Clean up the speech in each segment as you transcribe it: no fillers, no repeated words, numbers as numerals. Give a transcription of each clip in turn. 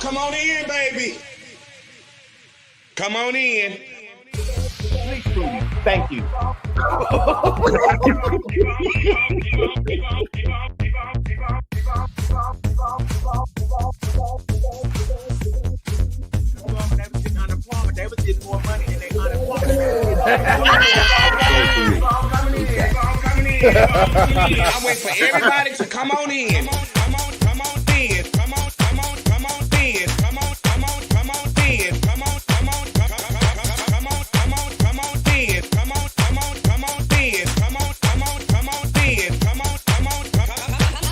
come on in, baby. Come on in. Thank you. They was getting more money than they unemployment. I wait for everybody to come on in. Come on in. Come on in. Come on in. Come on in.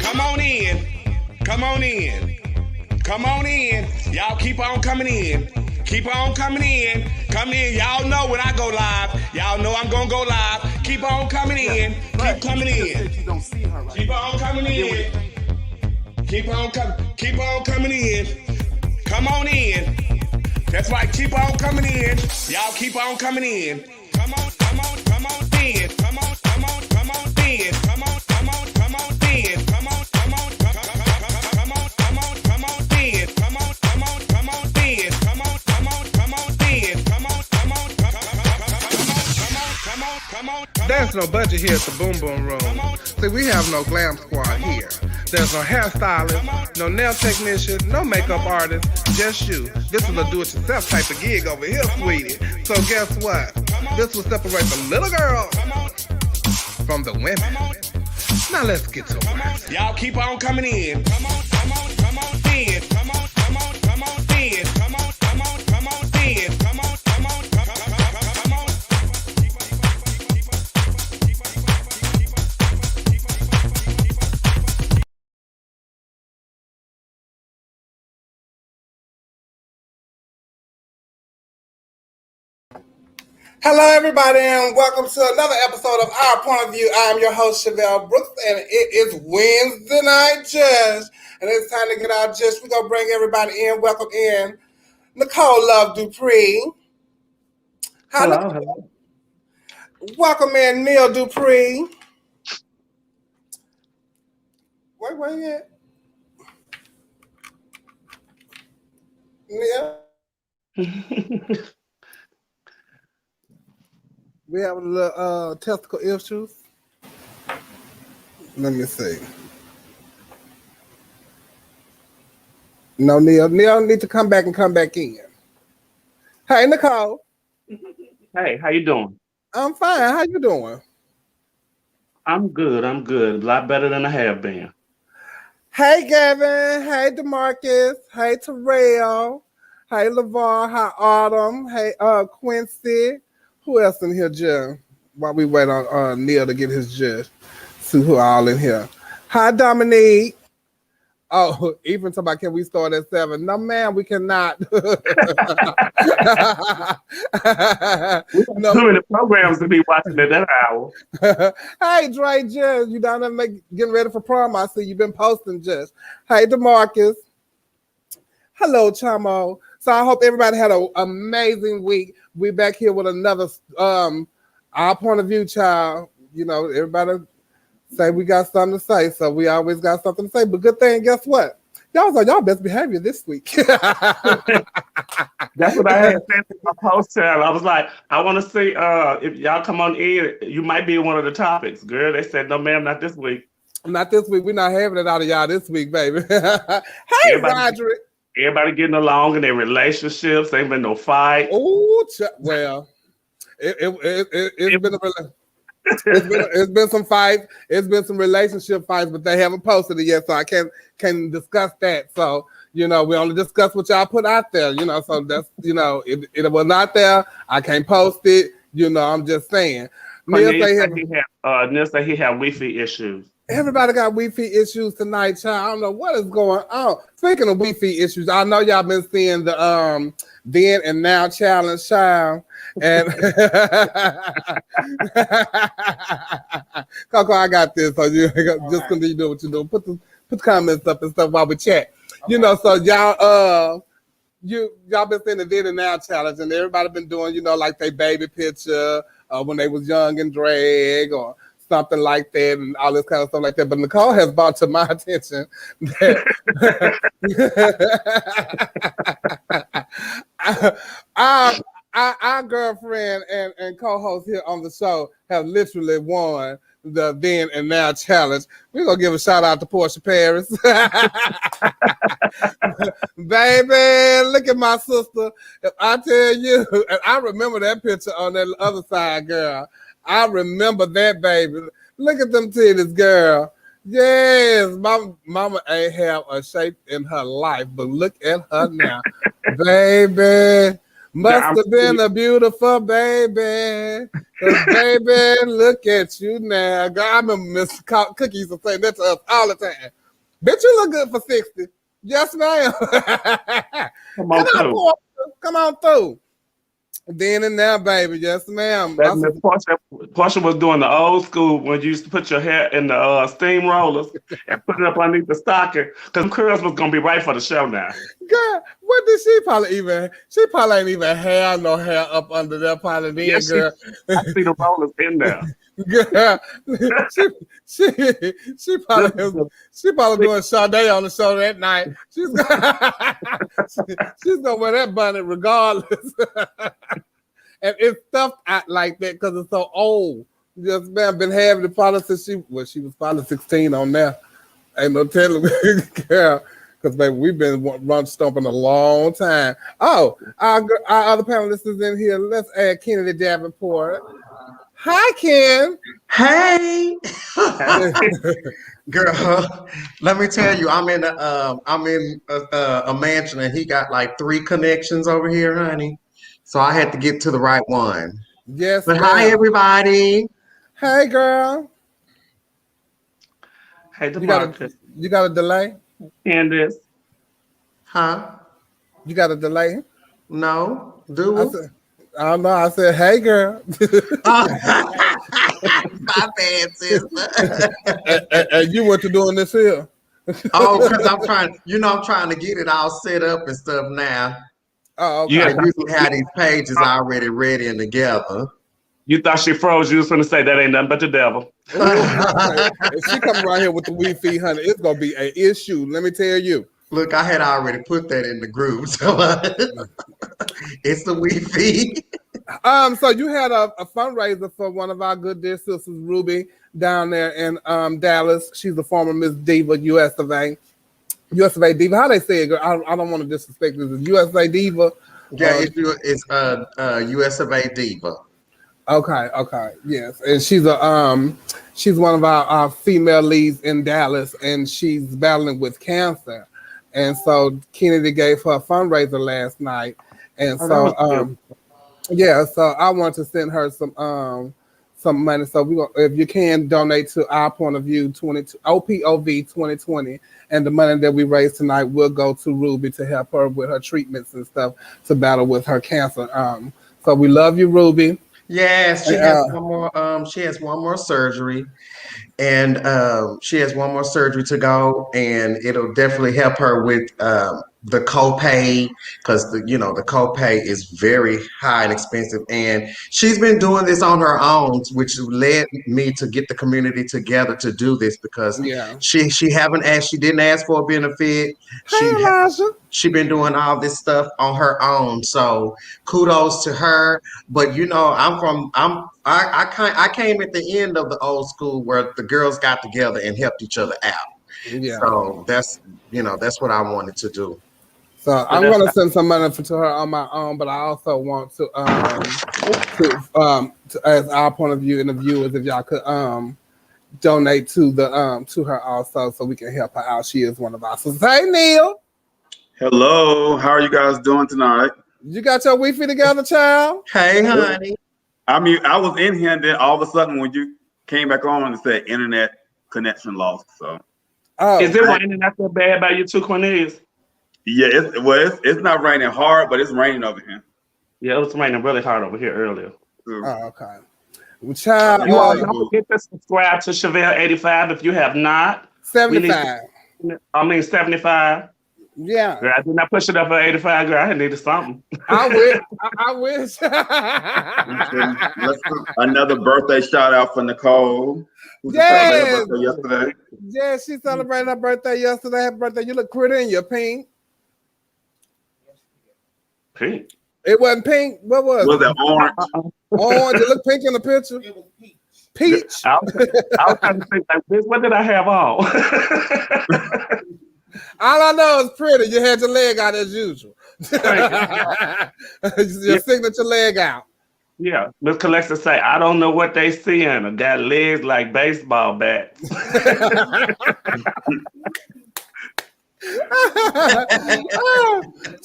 Come on in. Come on in. Come on in. Y'all keep on coming in. Keep on coming in. Come in. Y'all know when I go live. Y'all know I'm gonna go live. Keep on coming in. Keep coming in. Keep on coming in. Keep on coming in. Come on in. That's right. Keep on coming in. Y'all keep on coming in. Come on in. Come on in. Come on in. Come on in. Come on in. Come on in. Come on in. Come on There's no budget here at the Boom Boom Room. See, we have no glam squad here. There's no hairstylist, no nail technician, no makeup artist, just you. This is a do-it-yourself type of gig over here, sweetie. So guess what? This will separate the little girl from the women. Now let's get to it. Y'all keep on coming in. Come on in. Come on in. Come on in. Come on in. Come on in. Come on in. Hello, everybody, and welcome to another episode of Our Point of View. I'm your host, Chevelle Brooks, and it is Wednesday night, Judge. And it's time to get our judge. We're going to bring everybody in. Welcome in Nicole Love Dupree. Hello. Welcome in Neil Dupree. Where you at? Neil? We have a little testicle issues. Let me see. No, Neil needs to come back in. Hey, Nicole. Hey, how you doing? I'm fine. How you doing? I'm good. A lot better than I have been. Hey, Gavin. Hey, DeMarcus. Hey, Terrell. Hey, LeVar. Hi, Autumn. Hey, Quincy. Who else in here, Jim? While we wait on Neil to get his judge. See who all in here. Hi, Dominique. Oh, even talking about, can we start at 7? No, ma'am, we cannot. We have too many programs to be watching at that hour. Hey, Dre, Judge, you down there getting ready for prom? I see you've been posting, Judge. Hey, DeMarcus. Hello, Chamo. So I hope everybody had an amazing week. We're back here with another Our Point of View, child. You know, everybody say we got something to say, so we always got something to say. But good thing, guess what? Y'all was on y'all best behavior this week. That's what I had said in my post channel. I was like, I want to see if y'all come on in, you might be one of the topics. Girl, they said, no, ma'am, not this week. Not this week. We're not having it out of y'all this week, baby. Hey, Roderick. Everybody getting along in their relationships. Ain't been no fight. Oh, well, it's been some fights. It's been some relationship fights, but they haven't posted it yet, so I can't discuss that. So, you know, we only discuss what y'all put out there, you know, so that's, you know, it was not there. I can't post it. You know, I'm just saying. Neil said he had Wi-Fi issues. Everybody got Wi-Fi issues tonight, child. I don't know what is going on. Speaking of Wi-Fi issues, I know y'all been seeing the then and now challenge, child. And Coco, I got this. So you just continue doing what you're doing. Put the comments up and stuff while we chat. Okay. You know, so y'all been seeing the then and now challenge, and everybody been doing, you know, like they baby picture when they was young and drag or something like that and all this kind of stuff like that. But Nicole has brought to my attention that our girlfriend and co-host here on the show have literally won the then and now challenge. We're gonna give a shout out to Portia Paris. Baby, look at my sister. If I tell you, and I remember that picture on that other side, girl. I remember that, baby. Look at them titties, girl. Yes, mama ain't have a shape in her life, but look at her now. Baby, must have been a beautiful baby. 'Cause baby, look at you now. Girl, I remember Miss Cookie used to say that to us all the time. Bitch, you look good for 60. Yes, ma'am. Come on through. Then and now, baby. Yes, ma'am. Portia was doing the old school when you used to put your hair in the steam rollers and put it up underneath the stocking because curls was gonna be right for the show now. Girl, what did she probably ain't even have no hair up under there probably then, yes, girl. I see the rollers in there. Girl, she probably doing Sade on the show that night. She's gonna wear that bonnet regardless. And it's stuffed out like that because it's so old. Just man, been having the probably since she was probably 16 on there. Ain't no telling, girl. Because baby, we've been run stomping a long time. Oh, our other panelists is in here. Let's add Kennedy Davenport. Hi, Ken. Hey, girl. Let me tell you, I'm in a mansion, and he got like 3 connections over here, honey. So I had to get to the right one. Yes. But hi, everybody. Hey, girl. Hey, DeMarcus. You got a delay? Candace. Huh? You got a delay? No. Do I don't know. I said, hey, girl. my bad, sister. And you went to doing this here. Oh, because I'm trying to get it all set up and stuff now. Oh, okay. I usually have these pages already ready and together. You thought she froze. You was going to say that ain't nothing but the devil. If she come around here with the weed feed, honey, it's going to be an issue. Let me tell you. Look, I had already put that in the group. So it's the weed feed. So you had a fundraiser for one of our good dear sisters, Ruby, down there in Dallas. She's the former Miss Diva, US of A Diva. How they say it, girl? I don't want to disrespect this. Is USA Diva? Yeah, it's US of A Diva. Okay, yes, and she's one of our female leads in Dallas, and she's battling with cancer, and so Kennedy gave her a fundraiser last night, and so I want to send her some money. So if you can donate to Our Point of View OPOV 2020, and the money that we raise tonight will go to Ruby to help her with her treatments and stuff to battle with her cancer. So we love you, Ruby. Yes, she has one more. She has one more surgery, and she has one more surgery to go, and it'll definitely help her with the copay, because the copay is very high and expensive, and she's been doing this on her own, which led me to get the community together to do this, because she didn't ask for a benefit. She been doing all this stuff on her own, so kudos to her. But I came at the end of the old school where the girls got together and helped each other out. Yeah. So that's what I wanted to do. So I'm going to send some money to her on my own, but I also want to as Our Point of View and the viewers, if y'all could donate to her also, so we can help her out. She is one of our sisters. Hey, Neil. Hello. How are you guys doing tonight? You got your Wi-Fi together, child? Hey, honey. I mean, I was in here, and then all of a sudden, when you came back on, it said internet connection lost. So, is it raining that so bad by you too, Cornelius? Yeah, it's not raining hard, but it's raining over here. Yeah, it was raining really hard over here earlier. Oh, okay. Well, child, don't forget to subscribe to Chevelle 85 if you have not. 75. 75. Yeah, Girl, I did not push it up for 85, girl. I needed something. I wish. I wish. Let's do another birthday shout out for Nicole, who just celebrated her Yes, birthday yesterday. yeah, she celebrated her birthday yesterday. Happy birthday! You look pretty in your pink. Pink. It wasn't pink. What was Was it? it orange? Orange. It looked pink in the picture. It was peach. Peach. I was trying to think, like, bitch, what did I have on? All I know is pretty. You had your leg out as usual. Your signature leg out. Yeah, Miss Collector say, I don't know what they seeing. I got legs like baseball bats.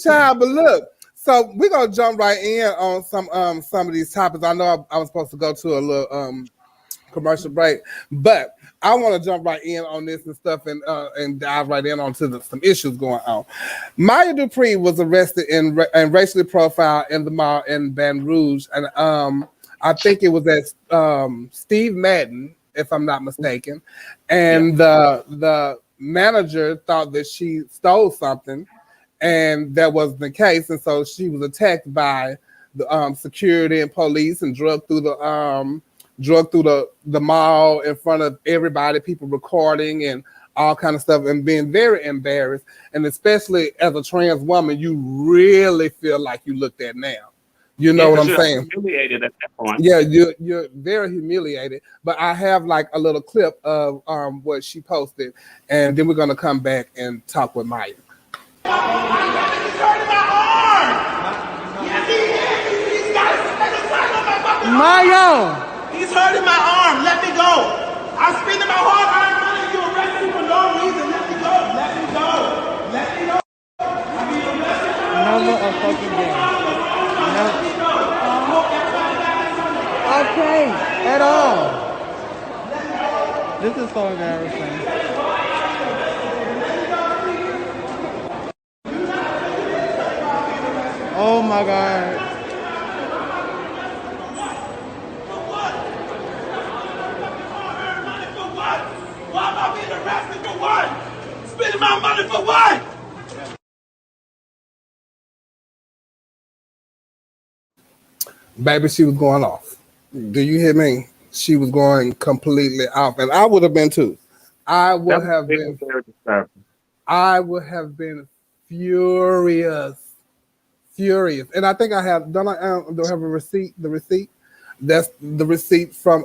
Child, but look, so we're gonna jump right in on some of these topics. I know I was supposed to go to a little commercial break, but I want to jump right in on this and stuff and dive right in onto some issues going on. Maya Dupree was arrested and racially profiled in the mall in Baton Rouge, and I think it was at Steve Madden, if I'm not mistaken, and the manager thought that she stole something, and that wasn't the case, and so she was attacked by the security and police and drugged through the mall in front of everybody, people recording and all kind of stuff, and being very embarrassed. And especially as a trans woman, you really feel like you looked at now. You know what I'm saying? Humiliated at that point. Yeah, you're very humiliated. But I have like a little clip of what she posted, and then we're gonna come back and talk with Maya. Maya! He's hurting my arm. Let me go. I'm spending my hard-earned money. You arrest me for no reason. Let me go. Let me go. Let me go. Never a fucking day. Never. Okay, at all. This is so embarrassing. Oh my God. Why am I being arrested for what? Spending my money for what? Baby, she was going off. Do you hear me? She was going completely off, and I would have been too. I would have been very disturbing. I would have been furious. And I think I have. Don't I have a receipt? The receipt. That's the receipt from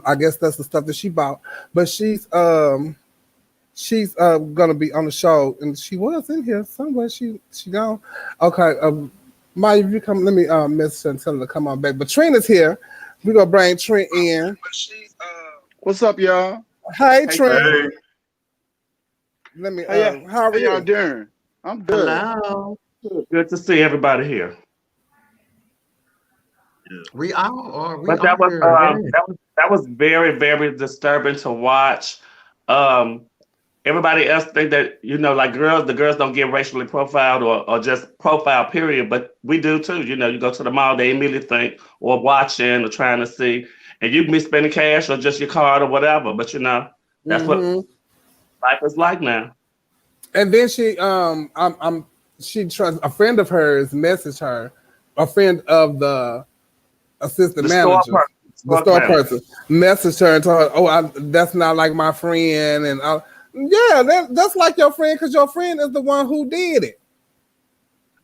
I guess that's the stuff that she bought. But she's gonna be on the show, and she was in here somewhere. She gone. Okay. Maya, if you come, let me message her and tell her to come on back. But Trina's here. We're gonna bring Trina in. What's up, y'all? Hey, Trina. Hey. Let me. How How are y'all you? doing? I'm good. Hello. Good to see everybody here. We all are. But that was very, very disturbing to watch. Everybody else think that, like the girls don't get racially profiled or just profile, period. But we do too. You go to the mall, they immediately think or watching or trying to see. And you can be spending cash or just your card or whatever. But that's what life is like now. And then she trusts a friend of hers messaged her, a friend of the assistant manager, the store person, messaged her and told her, "Oh, that's not like my friend." And that's like your friend because your friend is the one who did it.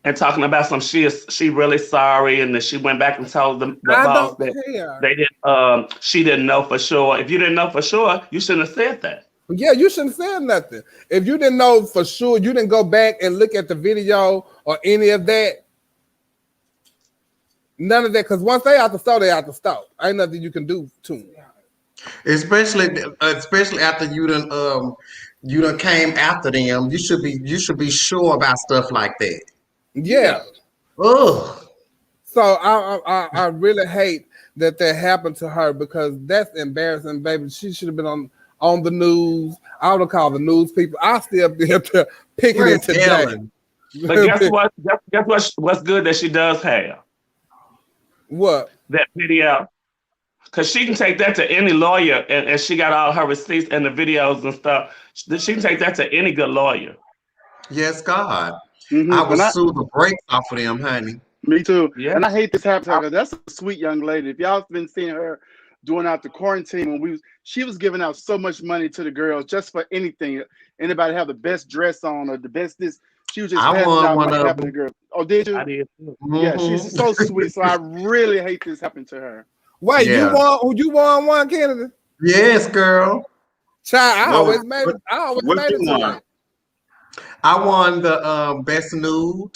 And talking about she really sorry, and then she went back and told the boss that they didn't. She didn't know for sure. If you didn't know for sure, you shouldn't have said that. Yeah, you shouldn't have said nothing. If you didn't know for sure, you didn't go back and look at the video or any of that. None of that, because once they out the store, they out the store. Ain't nothing you can do to them. Especially after you done came after them. You should be sure about stuff like that. Yeah. Ugh. So I really hate that happened to her because that's embarrassing, baby. She should have been on the news. I would have called the news people. I still be up there picking it today. But guess what? What's good that she does have? What? That video. Because she can take that to any lawyer, and she got all her receipts and the videos and stuff. She can take that to any good lawyer. Yes, God. Mhm. I would And I, sue the brakes off of them, honey. me too. Yeah. And I hate this happening to her. That's a sweet young lady. If y'all been seeing her during out the quarantine when she was giving out so much money to the girls just for anything. Anybody have the best dress on or the best this, she was just I passing won out one money of having the them. girl. Oh, did you? I did too. Yeah, she's so sweet. So I really hate this happening to her. Wait, Yeah. you won one, Kennedy? Yes, girl. Child, I What- always made what- it. I always what made you it to won? that. I won the best nude.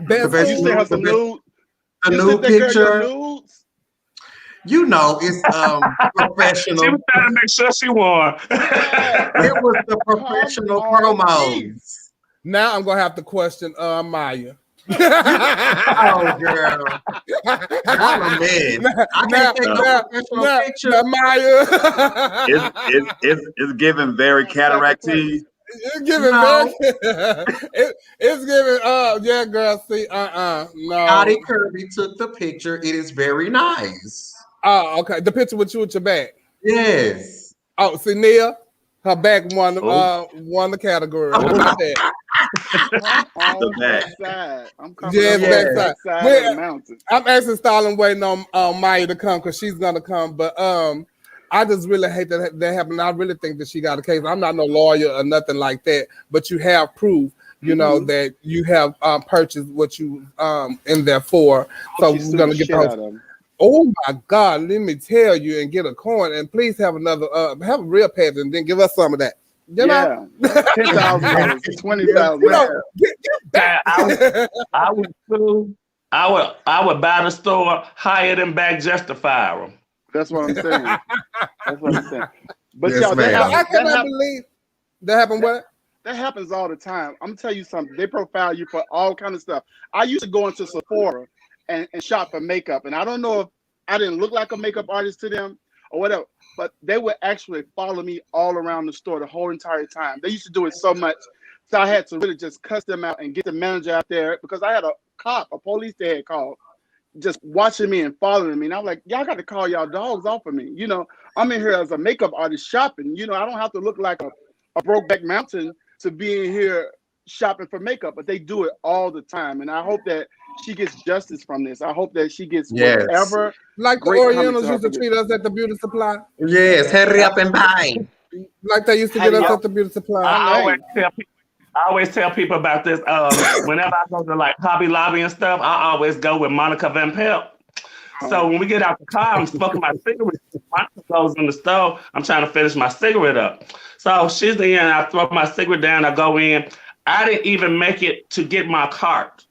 Best best You food. sent her the some best- nudes. The You nude sent that girl your picture. nudes. You know, it's She professional. was trying to make sure she won. It was the professional Come on, promos. Now I'm gonna have to question Maya. Oh, girl. I'm a man. I can't take no professional picture. Maya. It's giving very cataract tea. It's giving No. it's giving yeah, girl. See, no. Scotty Kirby took the picture. It is very nice. Oh, okay. The picture with you at your back. Yes. Oh, see, Nia, her back won Oh. won the category. How about that? On The back. backside. I'm coming Yes, up on backside. the backside Well, of the mountain. I'm actually stalling, waiting on Maya to come because she's gonna come. But I just really hate that happened. I really think that she got a case. I'm not no lawyer or nothing like that, but you have proof, you know, that you have purchased what you in there for. So She we're sued gonna the get shit those. out of him. Oh my God, let me tell you and get a coin and please have another have a real pageant and then give us some of that. You know? Yeah, $10,000, $20,000. You know, get back. I would sue. I would buy the store, hire them back just to fire them. That's what I'm saying. That's what I'm saying. But Yes, y'all, ma'am. I cannot believe that happened. What? that happens all the time. I'm gonna tell you something. They profile you for all kind of stuff. I used to go into Sephora and shop for makeup, and I don't know if I didn't look like a makeup artist to them or whatever, but they would actually follow me all around the store the whole entire time. They used to do it so much, so I had to really just cuss them out and get the manager out there because I had a police they had called, just watching me and following me. And I'm like, y'all got to call y'all dogs off of me. You know, I'm in here as a makeup artist shopping. You know, I don't have to look like a Brokeback Mountain to be in here shopping for makeup, but they do it all the time. And I hope that she gets justice from this. I hope that she gets Yes. whatever. Like the Great Orientals comments used to out treat us at the beauty supply. Yes. Hurry up and buy. Like they used to get us at the beauty supply. I always tell people about this. Whenever I go to like Hobby Lobby and stuff, I always go with Monica Van Pelt. So when we get out the car, I'm smoking my cigarette. Monica goes in the stove. I'm trying to finish my cigarette up. So she's in, I throw my cigarette down. I go in. I didn't even make it to get my cart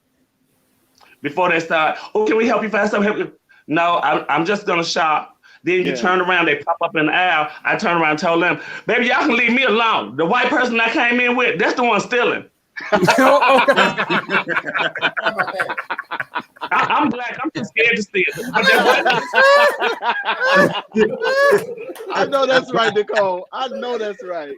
before they start. Oh, can we help you fast up? No, I'm just gonna shop. Then you turn around, they pop up in the aisle. I turn around and told them, baby, y'all can leave me alone. The white person I came in with, that's the one stealing. I'm black. I'm too scared to steal. I know that's right, Nicole. I know that's right.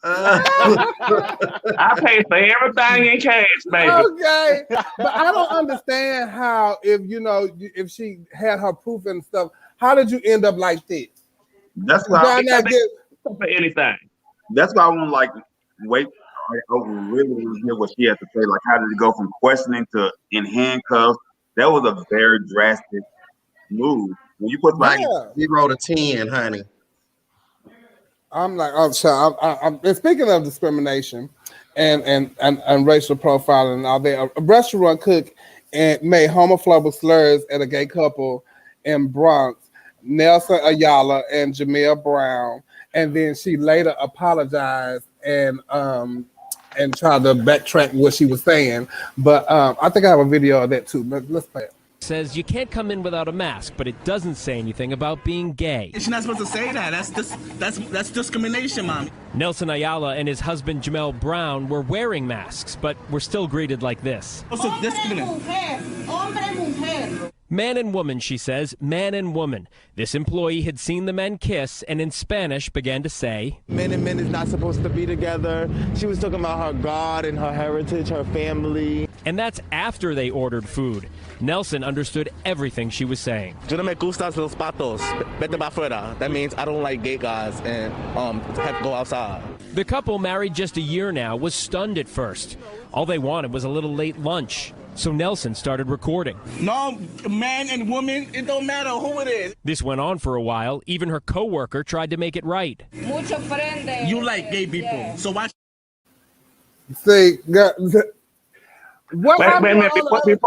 I pay for everything in cash, baby. Okay, but I don't understand how if she had her proof and stuff, how did you end up like this? That's why I for anything. That's why I want to like wait. I really hear what she had to say. Like, how did it go from questioning to in handcuffs? That was a very drastic move. When you put like 0 to 10, honey. I'm like, oh, so I'm speaking of discrimination and racial profiling and all that. A restaurant cook and made homophobic slurs at a gay couple in Bronx, Nelson Ayala and Jamel Brown, and then she later apologized and tried to backtrack what she was saying. But I think I have a video of that too. Let's play it. Says you can't come in without a mask, but it doesn't say anything about being gay. She's not supposed to say that. That's discrimination, Mom. Nelson Ayala and his husband Jamel Brown were wearing masks, but were still greeted like this. Also discrimination. Man and woman, she says, man and woman. This employee had seen the men kiss and in Spanish began to say, Men and men is not supposed to be together. She was talking about her God and her heritage, her family. And that's after they ordered food. Nelson understood everything she was saying. Yo no me gustas los patos. Vete pa' afuera. That means I don't like gay guys and have to go outside. The couple, married just a year now, was stunned at first. All they wanted was a little late lunch. So Nelson started recording. No, man and woman, it don't matter who it is. This went on for a while. Even her coworker tried to make it right. You like gay people, so why? See, what Wait a minute, happened?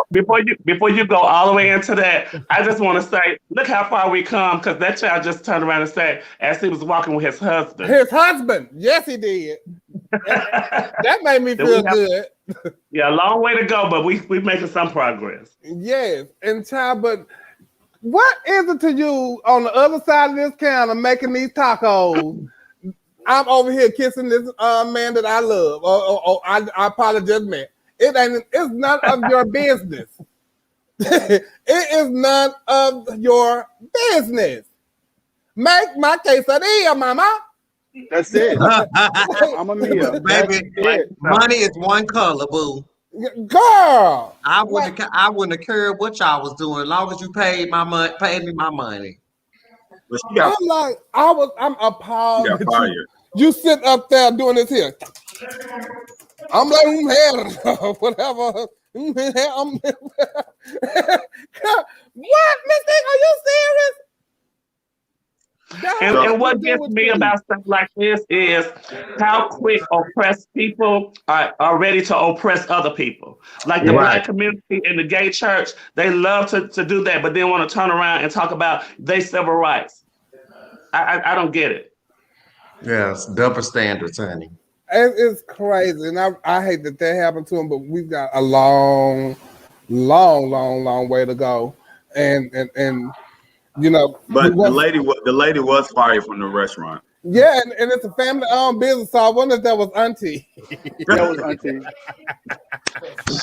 before you go all the way into that, I just want to say, look how far we come, because that child just turned around and said, as he was walking with his husband. His husband. Yes, he did. That made me feel good. Yeah, a long way to go, but we making some progress. Yes, and child, but what is it to you on the other side of this counter making these tacos? I'm over here kissing this man that I love. I probably just met. It's none of your business. It is none of your business. Make my quesadilla, mama. That's it. I'm a Mia. Baby, money is one color, boo. Girl, I wouldn't have cared what y'all was doing as long as you paid me my money. I'm appalled. She got fired. You sit up there doing this here. I'm like, whatever. What, Miss Thing? Are you serious? And what gets me about stuff like this is how quick oppressed people are ready to oppress other people. Like the Black community and the gay church, they love to do that, but then want to turn around and talk about their civil rights. I don't get it. Yeah, it's double standards, honey. It's crazy, and I hate that happened to him, but we've got a long way to go, and you know. But the lady was fired from the restaurant. Yeah, and it's a family-owned business, so I wonder if that was Auntie. That was Auntie.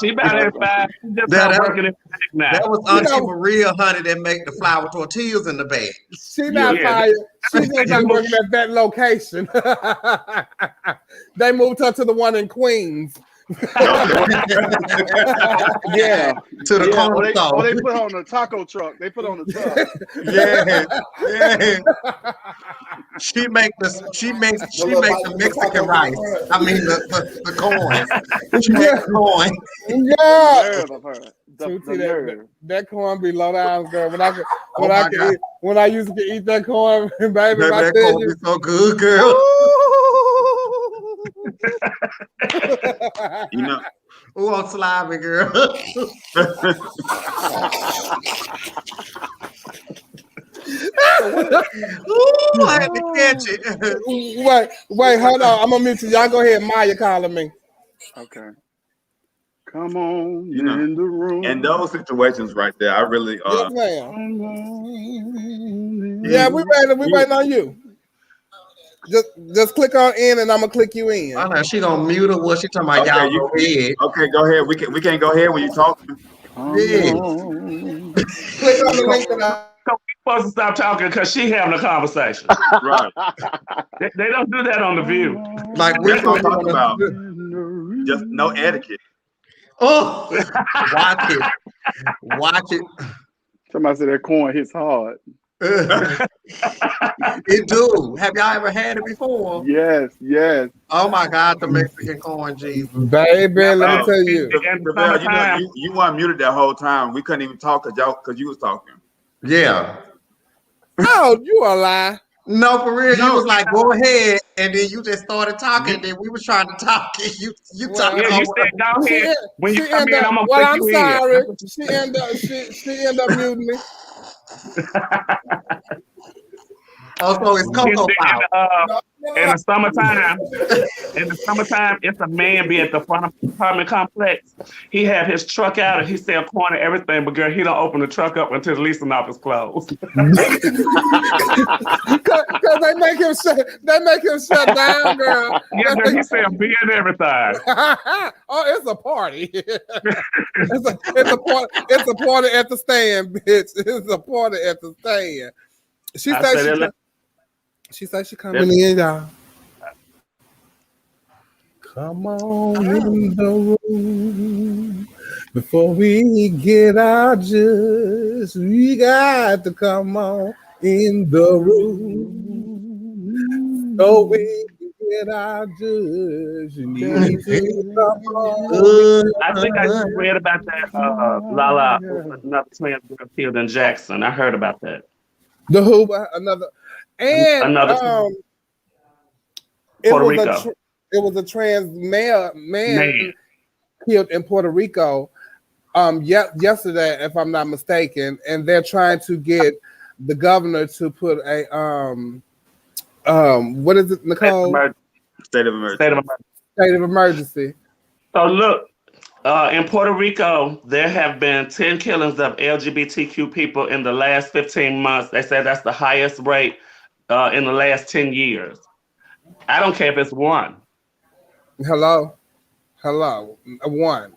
She about at 5. She just not working in the now. That was Auntie Maria, honey, that make the flour tortillas in the bag. She not fired. She's just not working at that location. They moved her to the one in Queens. Yeah, to the corner store. They put her on the taco truck. They put her on the truck. Yeah. She makes the Mexican rice. I mean the corn. She makes corn. Yeah. Nerve of her. The nerve. That corn be low down, girl. When I used to eat that corn, baby, that corn be so good, girl. You know. Who on slimy, girl? Ooh, I had to catch it. Wait, hold on. I'm gonna mute you. Y'all go ahead. Maya calling me. Okay. Come on you know, in the room. And those situations right there, I really yes, ma'am. Yeah, we waiting on you. Just click on in, and I'm gonna click you in. I know she gonna mute her. What she talking about? Okay, Y'all go ahead. Okay, go ahead. We can't go ahead when you talking. Yeah. Click on the link that So we supposed to stop talking because she having a conversation. Right. They don't do that on The View. Like we're That's what I'm talking about. Just no etiquette. Oh, watch it. Somebody said that corn hits hard. It do. Have y'all ever had it before? Yes. Oh my God, the Mexican corn, Jesus. Baby, let me tell you. You weren't muted that whole time. We couldn't even talk because you was talking. Yeah. Oh, you a lie. No, for real. You was like, go ahead, and then you just started talking. And then we was trying to talk, and you talking. Yeah, you said go ahead. When you come in, I'm gonna well, put I'm you sorry. in. She ended up muting me. Also, it's Cocoa Power. In the summertime, it's a man be at the front of the apartment complex. He have his truck out and he sell corn and everything, but girl, he don't open the truck up until the leasing office closed. Because they make him shut down, girl. Yeah, girl, he sell beer and everything. Oh, it's a party. It's a party at the stand, bitch. It's a party at the stand. She said she coming in, y'all. Come on in the room. Before we get our juice, we got to come on in the room. So we did I judge? You need to come on. I think I read about that. Lala, another twin girl killed in Jackson. I heard about that. The who? Another. And Another it Puerto was Rico. it was a trans man killed in Puerto Rico. Yesterday, if I'm not mistaken, and they're trying to get the governor to put a what is it, Nicole? State of emergency. State of emergency. So look, in Puerto Rico, there have been 10 killings of LGBTQ people in the last 15 months. They said that's the highest rate in the last 10 years. I don't care if it's one. Hello, one.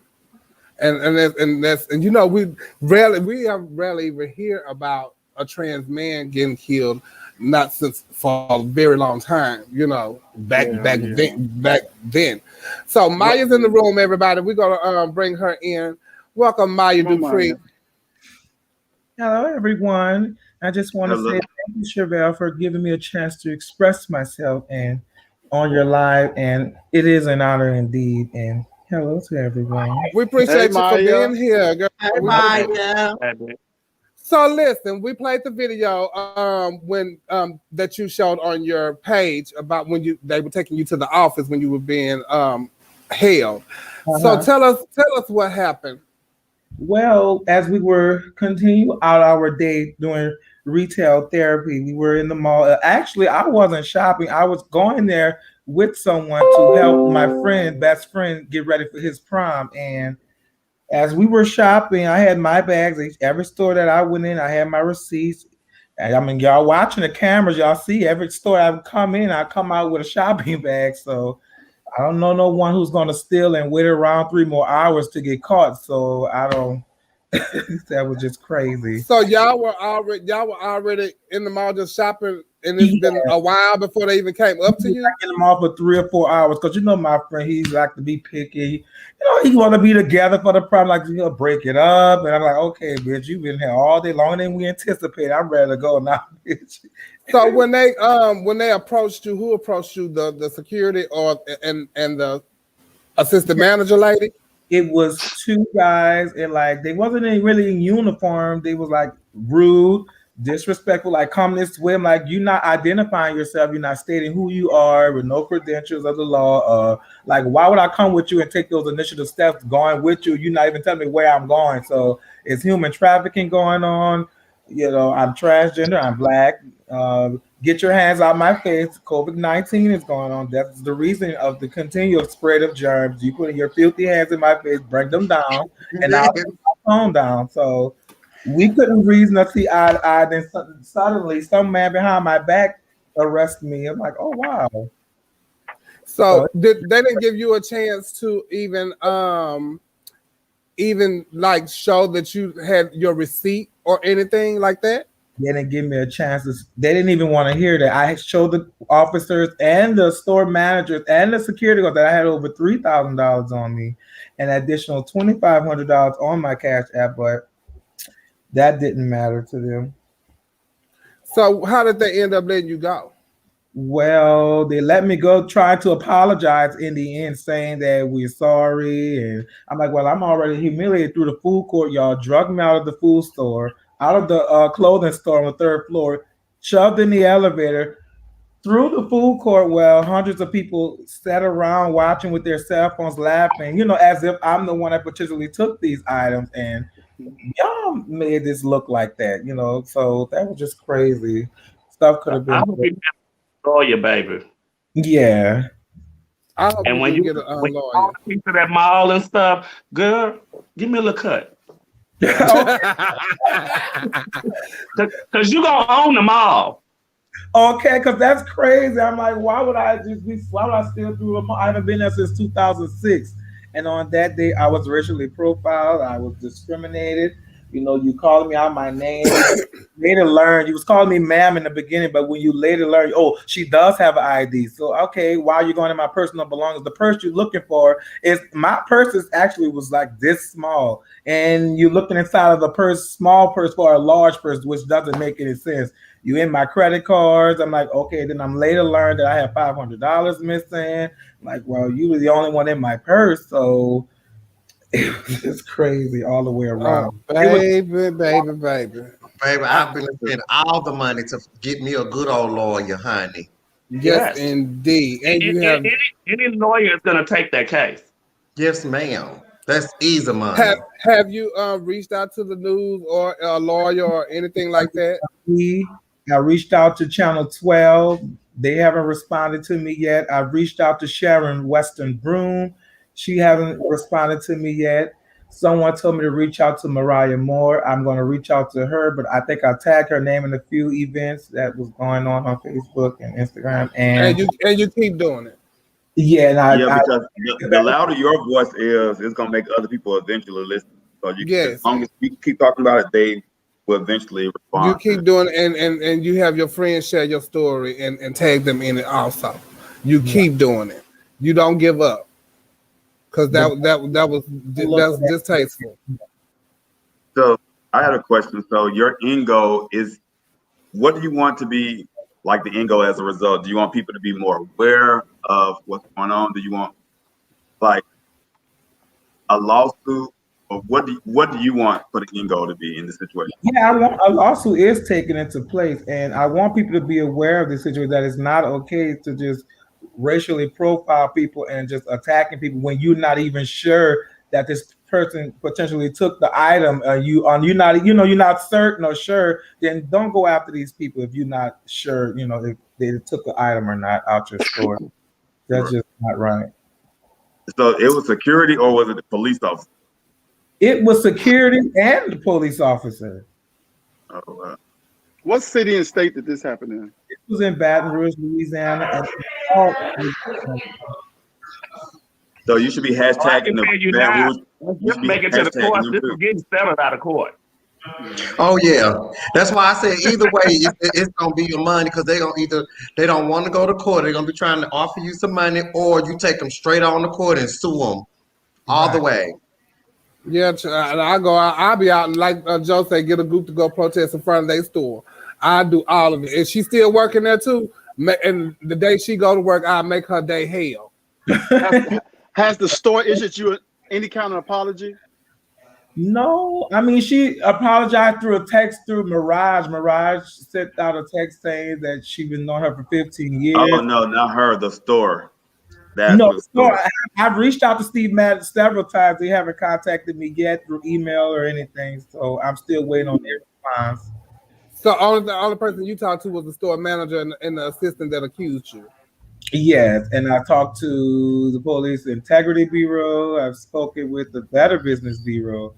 And you know, we have rarely even hear about a trans man getting killed, not since for a very long time, you know, back then. So Maya's in the room, everybody. We're gonna bring her in. Welcome, Maya Dupree. Hello, everyone. I just want to say thank you, Chevelle, for giving me a chance to express myself and on your live, and it is an honor indeed. And hello to everyone. We appreciate you for being here, girl. Hey, Maya. So listen, we played the video when that you showed on your page about when they were taking you to the office when you were being held. So tell us what happened. Well, as we were continuing out our day doing retail therapy, we were in the mall. Actually, I wasn't shopping. I was going there with someone to help my best friend, get ready for his prom. And as we were shopping, I had my bags. Every store that I went in, I had my receipts. And I mean, y'all watching the cameras, y'all see every store I come in, I come out with a shopping bag. So I don't know no one who's going to steal and wait around 3 more hours to get caught. So I don't. That was just crazy. So y'all were already in the mall just shopping, and it's been a while before they even came up to you. In the mall for 3 or 4 hours because you know my friend, he's like to be picky. You know, he want to be together for the prom, like he'll break it up. And I'm like, okay, bitch, you've been here all day longer than we anticipated. I'm ready to go now, bitch. So when they approached you, who approached you? The security and the assistant manager lady? It was 2 guys, and like they wasn't really in uniform. They was like rude, disrespectful, like come this way. I'm like, you're not identifying yourself, you're not stating who you are with no credentials of the law. Like, why would I come with you and take those initiative steps going with you? You're not even telling me where I'm going. So it's human trafficking going on. You know, I'm transgender, I'm black. Get your hands out my face. COVID-19 is going on. That's the reason of the continual spread of germs. You put your filthy hands in my face, bring them down, and I'll bring my phone down. So we couldn't reason to see eye to eye. Then suddenly, some man behind my back arrested me. I'm like, oh wow. So they didn't give you a chance to even like show that you had your receipt or anything like that? They didn't give me a chance. They didn't even want to hear that. I showed the officers and the store managers and the security guard that I had over $3,000 on me, and additional $2,500 on my Cash App, but that didn't matter to them. So how did they end up letting you go? Well, they let me go, trying to apologize in the end, saying that we're sorry. And I'm like, well, I'm already humiliated through the food court. Y'all drugged me out of the food store, out of the clothing store on the 3rd floor, shoved in the elevator, through the food court where hundreds of people sat around watching with their cell phones, laughing, you know, as if I'm the one that particularly took these items. And y'all made this look like that, you know. So that was just crazy. Stuff could have been. I hope you have a lawyer, baby. Yeah. And when you go to that mall and stuff, girl, give me a little cut. Because you gonna own the mall. Okay, because that's crazy. I'm like, why would I still do a mall? I haven't been there since 2006. And on that day, I was racially profiled. I was discriminated. You calling me out my name. Later learn you was calling me ma'am in the beginning, but when you later learn, oh, she does have an ID. So okay, why are you going in my personal belongings? The purse you're looking for is my purse is actually was like this small, and you're looking inside of the purse, small purse for a large purse, which doesn't make any sense. You in my credit cards. I'm like, okay, then I'm later learned that I have $500 missing. Like, well, you were the only one in my purse, so it's crazy all the way around. Oh, baby. Baby, I've been spending all the money to get me a good old lawyer, honey. Yes, indeed. And you have any lawyer is going to take that case. Yes, ma'am. That's easy money. Have you reached out to the news or a lawyer or anything like that? I reached out to Channel 12. They haven't responded to me yet. I've reached out to Sharon Weston Broom. She hasn't responded to me yet. Someone told me to reach out to Mariah Moore. I'm going to reach out to her, but I think I tagged her name in a few events that was going on Facebook and Instagram. And you keep doing it. Yeah, because the louder your voice is, it's gonna make other people eventually listen. So as long as you keep talking about it, they will eventually respond. You keep doing it, and you have your friends share your story and tag them in it also. You keep doing it. You don't give up. Because that's distasteful. So I had a question. So your end goal is, what do you want to be like the end goal as a result? Do you want people to be more aware of what's going on? Do you want like a lawsuit, or what do you want for the end goal to be in this situation? Yeah, I want a lawsuit is taken into place, and I want people to be aware of the situation. That it's not okay to just racially profile people and just attacking people when you're not even sure that this person potentially took the item. You're not certain or sure. Then don't go after these people if you're not sure. If they took the item or not out your store. That's just not right. So it was security, or was it the police officer? It was security and the police officer. Oh, wow. What city and state did this happen in? It was in Baton Rouge, Louisiana. So you should be hashtagging the Baton Rouge. Just make it to the court. This is getting settled out of court. Oh yeah, that's why I said either way, it's gonna be your money, because they don't want to go to court. They're gonna be trying to offer you some money, or you take them straight on the court and sue them all the way. Yeah, I'll be out, like Joe said, get a group to go protest in front of their store. I do all of it. Is she still working there too? And the day she go to work, I'll make her day hell. Has the store issued you any kind of apology? No, I mean, she apologized through a text through Mirage. Mirage sent out a text saying that she's been knowing her for 15 years. Oh no, not her, the store. I've reached out to Steve Madden several times. They haven't contacted me yet through email or anything, so I'm still waiting on their response. So the only person you talked to was the store manager and the assistant that accused you. Yes, and I talked to the Police Integrity Bureau. I've spoken with the Better Business Bureau,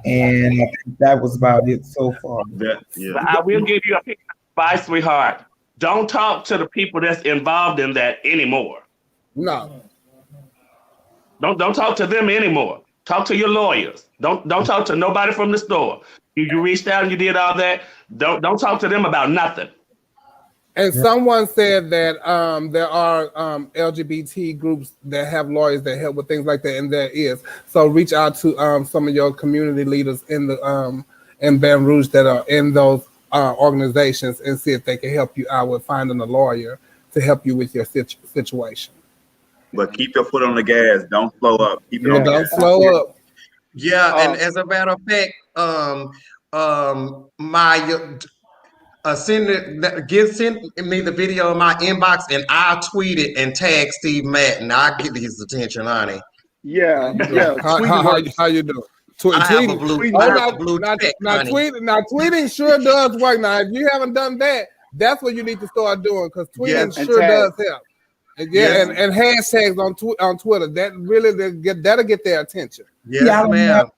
and I think that was about it so far. I will give you a piece of advice, sweetheart. Don't talk to the people that's involved in that anymore. No. Don't talk to them anymore. Talk to your lawyers. Don't talk to nobody from the store. You reached out and you did all that. Don't talk to them about nothing. And someone said that there are LGBT groups that have lawyers that help with things like that, and there is. So reach out to some of your community leaders in the in Baton Rouge that are in those organizations and see if they can help you out with finding a lawyer to help you with your situation. But keep your foot on the gas. Don't slow up. Keep it on the gas. Don't slow up. Yeah, and as a matter of fact, send me the video in my inbox, and I'll tweet it and tag Steve Madden. I'll get his attention, honey. Yeah. How you doing? Tweeting sure does work. Now, if you haven't done that, that's what you need to start doing, because tweeting sure does help. And and hashtags on Twitter, that really that'll get their attention. Yes, ma'am.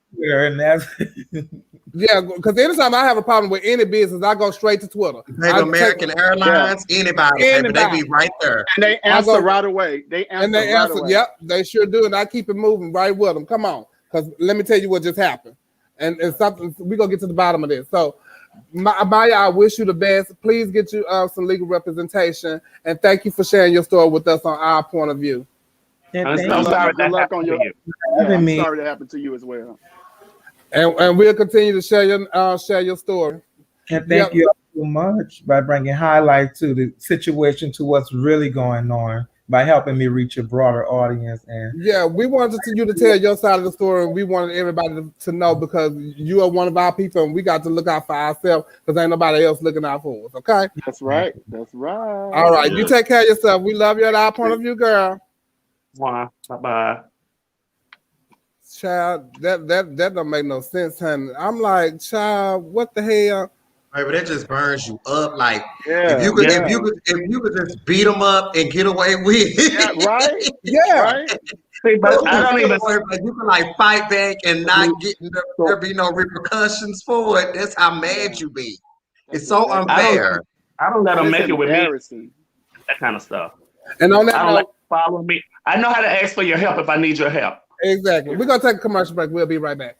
Yeah, because anytime I have a problem with any business, I go straight to Twitter. American Airlines, anybody, they be right there. And they answer right away. They answer. Yep, they sure do. And I keep it moving right with them. Come on. Because let me tell you what just happened. and something we're gonna get to the bottom of this. So Maya, I wish you the best. Please get you some legal representation, and thank you for sharing your story with us on our point of view. And I'm thank so you sorry Good that luck happened on to your. you. Yeah, having I'm me. sorry that happened to you as well. And we'll continue to share your story. And thank you so much by bringing highlight to the situation, to what's really going on, by helping me reach a broader audience. And Yeah, we wanted you to tell your side of the story, and we wanted everybody to know because you are one of our people, and we got to look out for ourselves because ain't nobody else looking out for us. Okay. That's right. That's right. All right. You take care of yourself. We love you at our point of view, girl. Bye bye. Child, that don't make no sense, honey. I'm like, child, what the hell? Right, but that just burns you up. Like Yeah, if you could just beat them up and get away with it. Yeah, right. Yeah. Right. See, but I don't even. But you can like fight back and not get there be no repercussions for it. That's how mad you be. It's so unfair. I don't let them It's make it with me. embarrassing. That kind of stuff. And on that I don't let note, them follow me. I know how to ask for your help if I need your help. exactly. We're gonna take a commercial break. We'll be right back.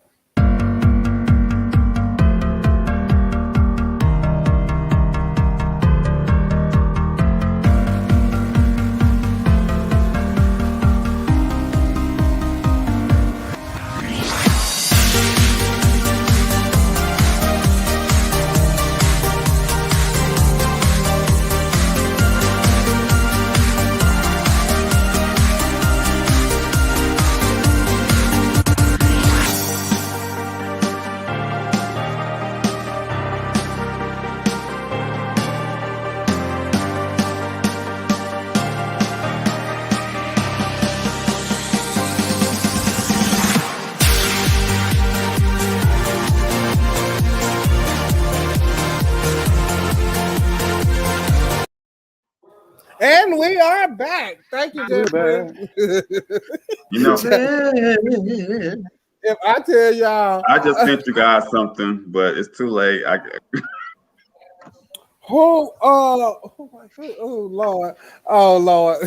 And we are back. Thank you, Jeffrey. You know, If I tell y'all, I just sent you guys something, but it's too late. Oh Lord.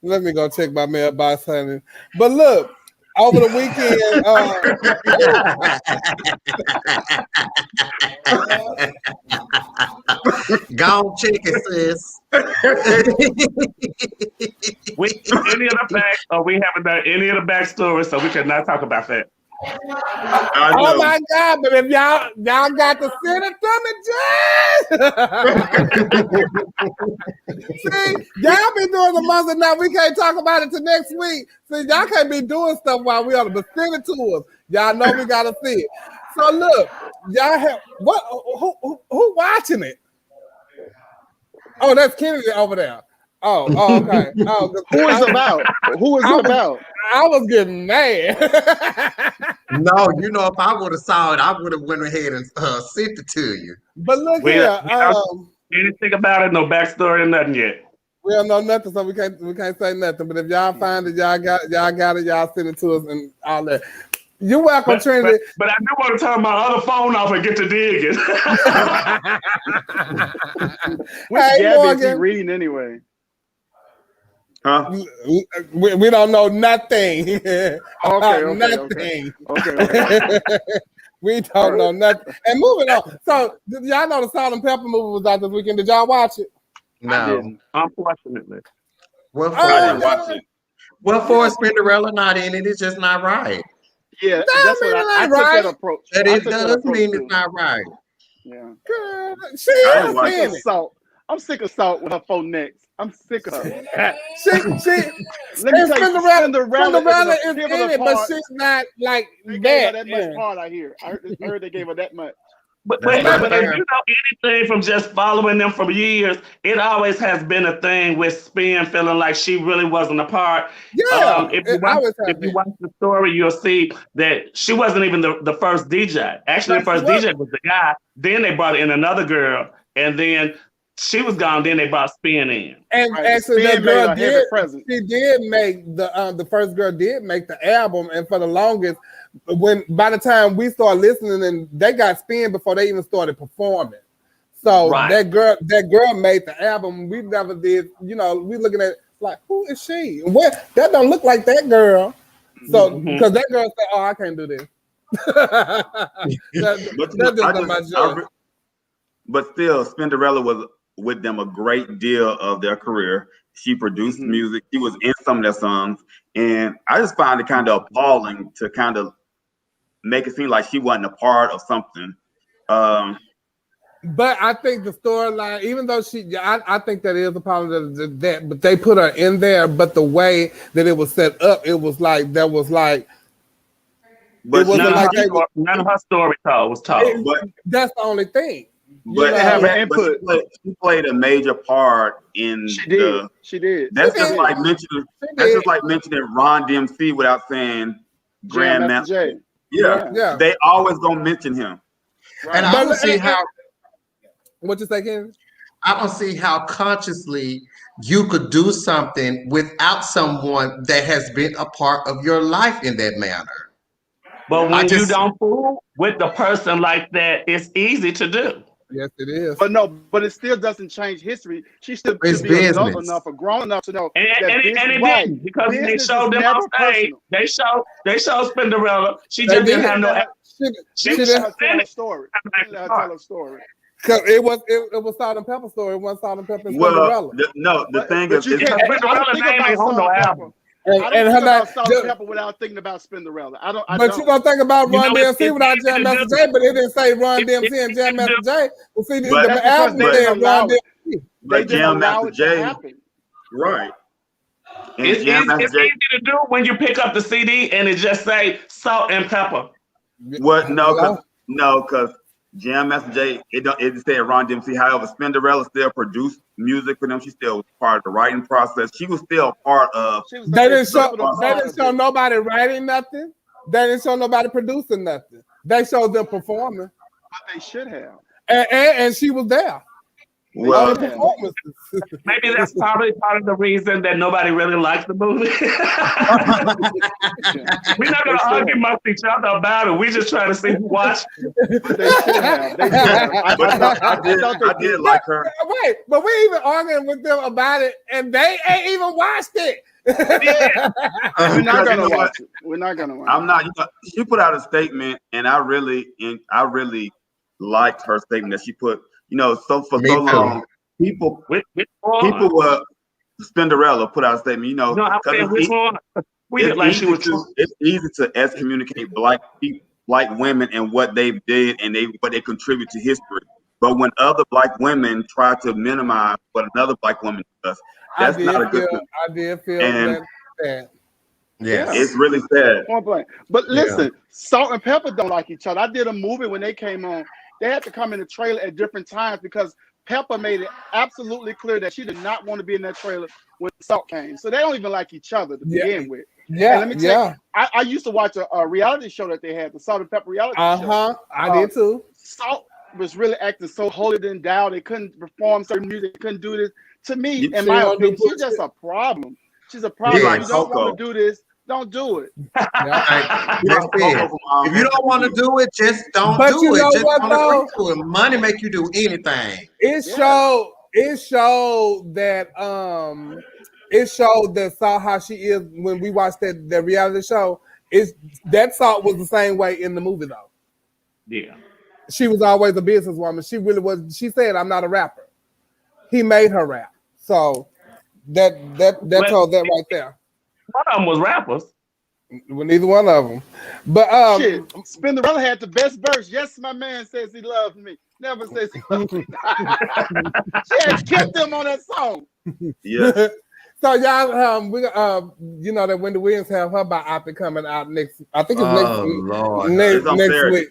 Let me go check my mailbox, honey. But look, over the weekend, Go on, check it, sis. Any of the facts, or we haven't done any of the backstory, so we cannot talk about that. oh my God! But if y'all got to send it to me, Jay. See, y'all be doing the most of now. We can't talk about it till next week. See, y'all can't be doing stuff while we on it, but send it to us. Y'all know we gotta see it. So look, y'all have what? Who watching it? Oh, that's Kennedy over there. Oh, okay. Oh, who is about? Who is it about? I was getting mad. No, you know, if I would have saw it, I would have went ahead and sent it to you. But look We here, don't anything about it, no backstory or nothing yet. we don't know nothing, so we can't say nothing. But if y'all find it, y'all got it, y'all send it to us and all that. You're welcome, Trinity. But I do want to turn my other phone off and get to digging. Which Hey, Gabby is he Morgan. reading anyway? Huh? We don't know nothing. Okay. Nothing. Okay. We don't know nothing. And moving on. So y'all know the Salt and Pepper movie was out this weekend. Did y'all watch it? No. Unfortunately. Well, I didn't watch it. for Cinderella not in it, it's just not right. Yeah, That that's mean what it I ain't took right. that approach. But I it took that does approach mean too. it's not right. Yeah. Girl, she I is didn't watch Sick in of it. Salt. I'm sick of Salt with her faux necks. I'm sick of her. She Let me and tell you, Cinderella Cinderella is a in pivotal it, but part. she's not like They gave her that. that much part. I heard they gave her that much. But That's not if fair. you know anything from just following them for years, it always has been a thing with Spin feeling like she really wasn't a part. Yeah, If it always has you been. watch the story, you'll see that she wasn't even the first DJ. Actually, the Right, first she DJ was the guy. Then they brought in another girl, and then she was gone. Then they brought Spin in. And Right, actually, that Spin made girl a heavy did. presence. She did make the first girl did make the album, and for the longest, by the time we started listening, and they got Spin before they even started performing. So Right. that girl made the album. We never did. You know, we looking at like, who is she? What that don't look like that girl. So Mhm. because that girl said, "Oh, I can't do this." But you know, That's just not my job. but still, Spinderella was with them a great deal of their career. She produced music. She was in some of their songs, and I just find it kind of appalling to kind of make it seem like she wasn't a part of something. But I think the storyline, even though I think that is a problem that, but they put her in there. But the way that it was set up, it was like that was like. But it wasn't like they was, none of her story was told. But that's the only thing. But, have an input. She played a major part in She did. She did. That's She just did. like mentioning. That's just like mentioning Ron DMC without saying Grandmaster Jay. Yeah, they always gonna mention him. Right. And I don't see how. What you say, Ken? I don't see how consciously you could do something without someone that has been a part of your life in that manner. But when you don't fool with the person like that, it's easy to do. Yes, it is. But it still doesn't change history. She still It's should be adult business. enough or grown enough to know And that it right, didn't, because they business showed is them on never stage. personal. They showed Spinderella. She They just didn't did. have no. She didn't let her tell her story. She didn't let her tell her story. Because it was Salt and Pepper story. It wasn't Salt and Pepper and Well, Cinderella. the thing is, you can't think about Salt and Pepper. I don't think about Salt and Pepper without thinking about Spinderella. I don't. You gonna think about You Run know, DMC without Jam Master Jay, but it didn't say Run DMC and Jam Master Jay. Well, see, But- the album they said just allow Run it. DMC. but They just Jam allow Master it to Jay, happen. right? And It's Jam easy, Master it's Jay. easy to do when you pick up the CD and it just say Salt and Pepper. What? No, because Jam Master Jay, it said Ron DMC. However, Spinderella still produced music for them. She still was part of the writing process. She was still part of. They didn't show nobody writing nothing. They didn't show nobody producing nothing. They showed them performing. But they should have. And she was there. Well, All the performances. Maybe that's probably part of the reason that nobody really liked the movie. We're not going to argue amongst each other about it. We just trying to see who watched. But they should have. They should have. I did like her. Wait, but we even arguing with them about it, and they ain't even watched it. We're not gonna watch it. We're not gonna watch it. I'm not. She put out a statement, and I really liked her statement that she put. For Me so too. long, people were Spinderella put out a statement. No, I'm saying which one? It's easy to excommunicate black women and what they did and what they contribute to history. But when other black women try to minimize what another black woman does, that's not a good thing. I did feel that. Yeah, it's really sad. Point blank. But listen, Salt and Pepper don't like each other. I did a movie when they came on. They had to come in the trailer at different times because Pepper made it absolutely clear that she did not want to be in that trailer when Salt came. So they don't even like each other to begin with. Yeah, and let me tell you, I used to watch a reality show that they had, the Salt and Pepper reality show. I did too. Salt was really acting so holier than thou. They couldn't perform certain music, couldn't do this. To me, in my opinion, she's just a problem. She's a problem. Yeah, you don't want to do this, don't do it. If you don't want to do it, just don't But do you it. know Just what, don't though? agree to it. Money make you do anything. It showed that Salt how she is when we watched that reality show. That Salt was the same way in the movie though. Yeah. She was always a businesswoman. She really was. She said, "I'm not a rapper." He made her rap. So that told that right there. One of them was rappers. Well, neither one of them. But Shit, Spinderella had the best verse. Yes, my man says he loves me. Never says he loves me. She had kept them on that song. Yeah. So y'all, we you know that Wendy Williams have her biopic coming out next. I think it's next week. Lord. It's on Next Saturday. week.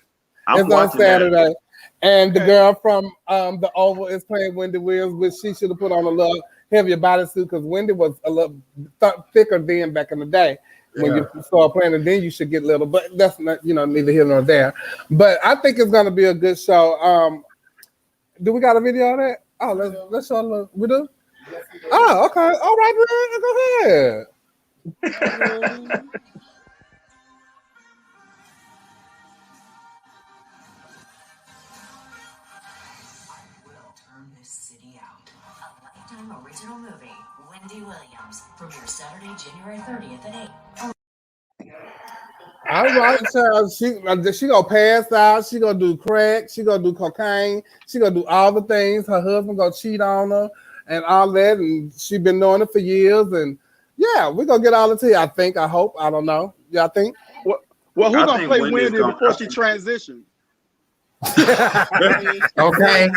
I'm It's on watching Saturday. that. And the girl from the Oval is playing Wendy Williams, which she should have put on a little heavier bodysuit because Wendy was a little thicker then back in the day. When you start playing it, then you should get little. But that's not, neither here nor there. But I think it's going to be a good show. Do we got a video of that? Oh, let's show a little. We do? Oh, okay. All right, man. Go ahead. Original movie, Wendy Williams, premieres Saturday, January 30th at 8. I'm right, child. She gonna pass out. She gonna do crack. She gonna do cocaine. She gonna do all the things. Her husband gonna cheat on her and all that. And she been doing it for years. And yeah, we gonna get all the tea. I think. I hope. I don't know. Y'all think? Well, who's gonna play Wendy's Wendy gonna- before she transitions? Okay.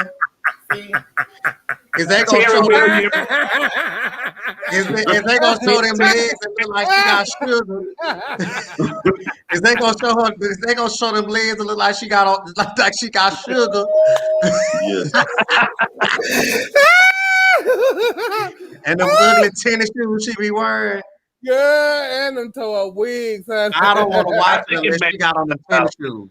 Is they gonna show them? Is they gonna show them legs and look like she got sugar? Is they gonna show her? Is they gonna show them legs and look like she got like she got sugar? Yes. And them ugly tennis shoes she be wearing. Yeah, and into a wig. Son. I don't want to watch it unless she got on the tennis shoes.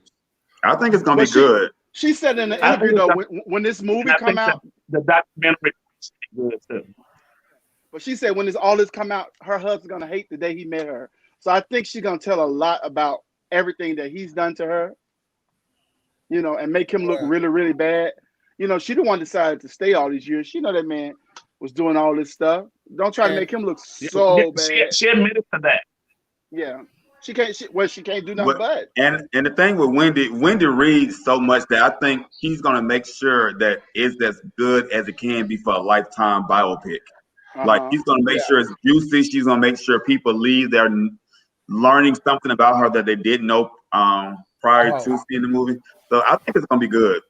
I think it's gonna Well, be good. She said in the I interview think though, when this movie I come think out, the documentary is good too. but she said when all this come out, her husband's gonna hate the day he met her. So I think she's gonna tell a lot about everything that he's done to her, you know, and make him look really, really bad. You know, she the one decided to stay all these years. She know that man was doing all this stuff. Don't try to make him look so bad. She admitted to that. Yeah. She can't do nothing but. And the thing with Wendy reads so much that I think he's gonna make sure that it's as good as it can be for a Lifetime biopic. Like he's gonna make sure it's juicy. She's gonna make sure people leave there learning something about her that they didn't know prior to seeing the movie. So I think it's gonna be good.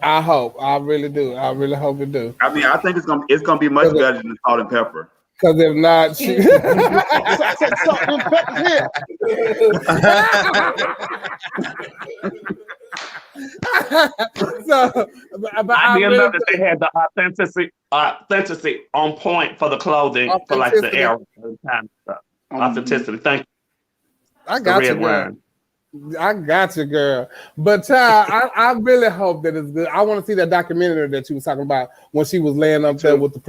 I hope. I really do. I really hope it do. I mean, I think it's gonna be much better than Salt and Pepper. Because if not, she... I didn't know that they had the authenticity on point for the clothing for like the era and time stuff. Authenticity. Thank you. I got you, girl. I got you, girl. But child, I really hope that it's good. I want to see that documentary that you was talking about when she was laying up there with the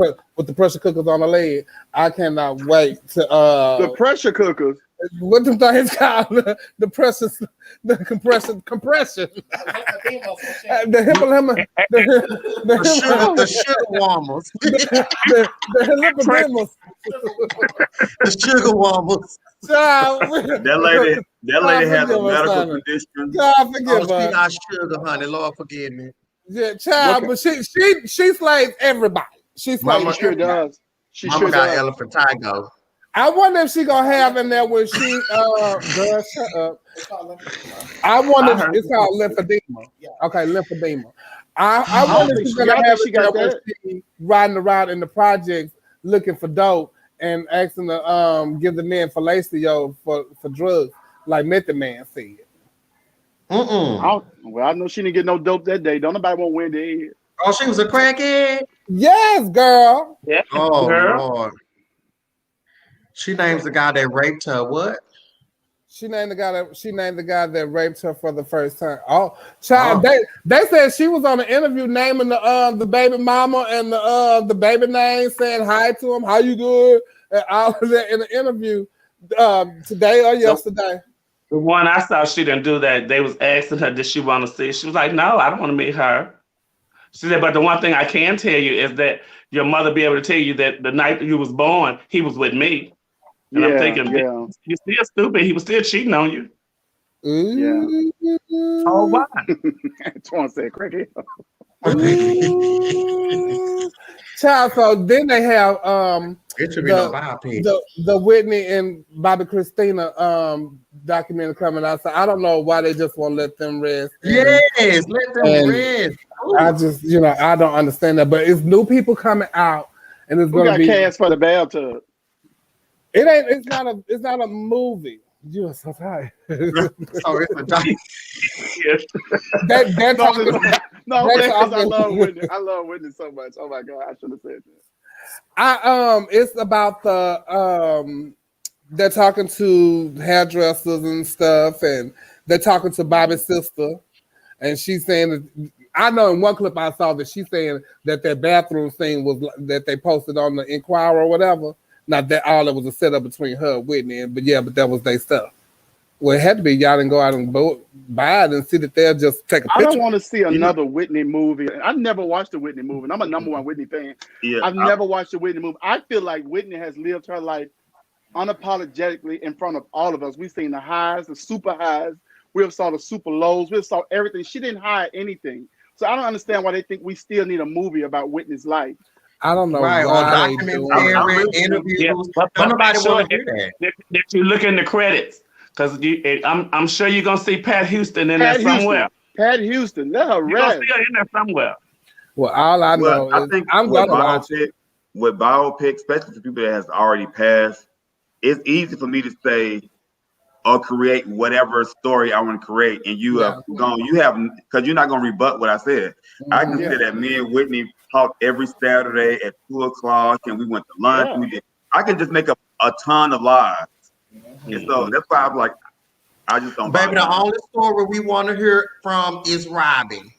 pressure cookers on her leg. I cannot wait to the pressure cookers. What them things called? The compression. The sugar warmers. The sugar warmers. That lady has a medical condition. God forgive She her. got sugar, honey. Lord forgive me. Yeah, child, but she slays everybody. She slays Mama sure does. She Mama sure got does. elephantigo. I wonder if she gonna have in there when she girl, shut up. I wonder if it's called lymphedema. Okay, lymphedema. I wonder if she's gonna have it there when she riding around in the projects looking for dope and asking to give the man fellatio for drugs, like Method Man said. Well, I know she didn't get no dope that day. Don't nobody want Wendy. Oh, she was a crackhead? Yes, girl. Yeah. Oh, girl. Lord. She names the guy that raped her. What? She named the guy that raped her for the first time. Oh, child, they said she was on an interview naming the baby mama and the baby name, saying hi to him, how you doing, and all of that in the interview today or yesterday. The one I saw, she didn't do that. They was asking her, did she want to see? She was like, no, I don't want to meet her. She said, but the one thing I can tell you is that your mother be able to tell you that the night that you was born, he was with me. And I'm thinking, you're still stupid. He was still cheating on you. Yeah. Oh, why? Twan said crackhead. Child, so then they have it should be no biopic. the Whitney and Bobby Christina documentary coming out. So I don't know why they just won't let them rest. Yes, let them rest. I just, I don't understand that. But it's new people coming out, and it's going to be cast for the bathtub. It's not a movie. You are so tired. Oh, it's a documentary. I love Whitney. I love Whitney so much. Oh my God, I should have said that. It's about they're talking to hairdressers and stuff, and they're talking to Bobby's sister, and she's saying that, I know in one clip I saw that she's saying that their bathroom scene was that they posted on the Inquirer or whatever. Not that all it was a setup between her and Whitney, but that was their stuff. Well, it had to be y'all didn't go out and buy it and sit it there, just take a picture. I don't want to see another Whitney movie. I never watched the Whitney movie, and I'm a number one Whitney fan. Yeah, I've never watched the Whitney movie. I feel like Whitney has lived her life unapologetically in front of all of us. We've seen the highs, the super highs. We've saw the super lows. We've saw everything. She didn't hide anything. So I don't understand why they think we still need a movie about Whitney's life. I don't know Right, or why they do it. documentary interviews. Yeah, but Don't nobody make sure want to do that you look in the credits, because I'm sure you're gonna see Pat Houston in there somewhere. Pat Houston, let her You're gonna rest. see her in there somewhere. Well, all I know I is think I'm with gonna watch it. biopic, especially for people that has already passed, it's easy for me to say or create whatever story I want to create, and you have because you're not gonna rebut what I said. I can say that me and Whitney talked every Saturday at 2:00, and we went to lunch. Yeah. We did. I can just make up a ton of lies, and so that's why I'm like, I just don't. Baby, the only story we want to hear from is Robin.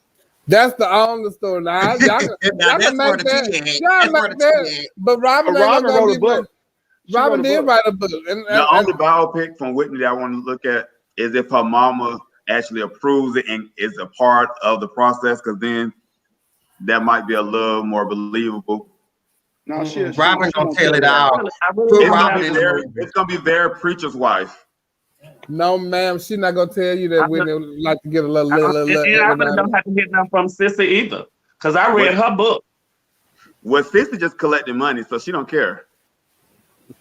That's the only story. Now, y'all can make that. Y'all make that. But Robin wrote a book. Robin did write a book. The only biopic from Whitney that I want to look at is if her mama actually approves it and is a part of the process, because then that might be a little more believable. No, Robin gonna tell it out. It's gonna be very preacher's wife. No, ma'am, she's not gonna tell you that Whitney would like to get a little. I really don't have to get nothing from Sissy either, because I read her book. Well, Sissy just collecting money, so she don't care.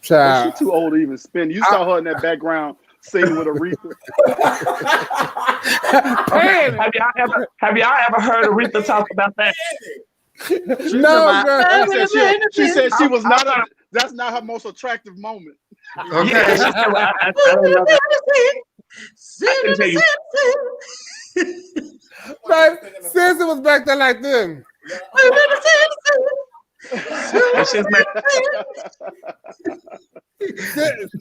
Child. She's too old to even spend. You saw her in that background singing with Aretha. Have y'all ever heard Aretha talk about that? No, girl. She said she was not. That's not her most attractive moment. Okay. Yeah, I don't know that. I can tell you. Right, Sissy was back there like this.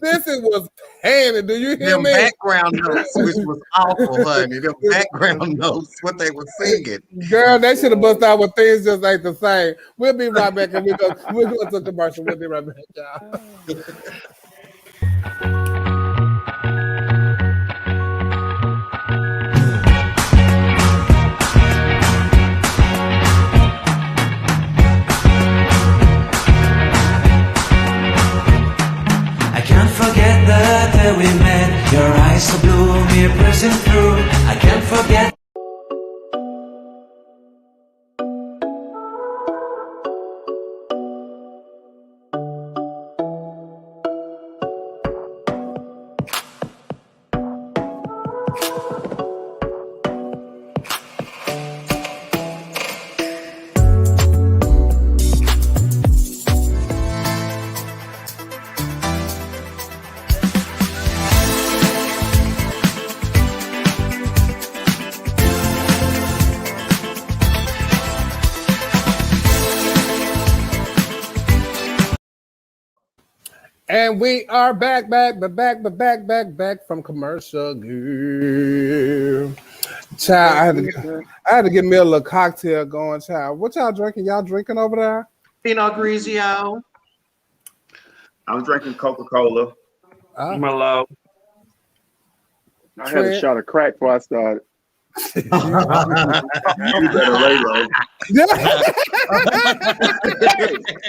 Sissy was panning. Do you hear Them me? background notes, which was awful, honey. Them background notes, what they were singing. Girl, they should have bust out with things just like the same. We'll be right back, and we'll go to commercial. We'll be right back, y'all. Forget the day we met. Your eyes so blue, me pressing through. I can't forget. And we are back from commercial. Girl. Child, I had to get me a little cocktail going, child. What y'all drinking? Y'all drinking over there? Pinot Grigio. I'm drinking Coca-Cola. Merlot. I had a shot of crack before I started. You better lay low.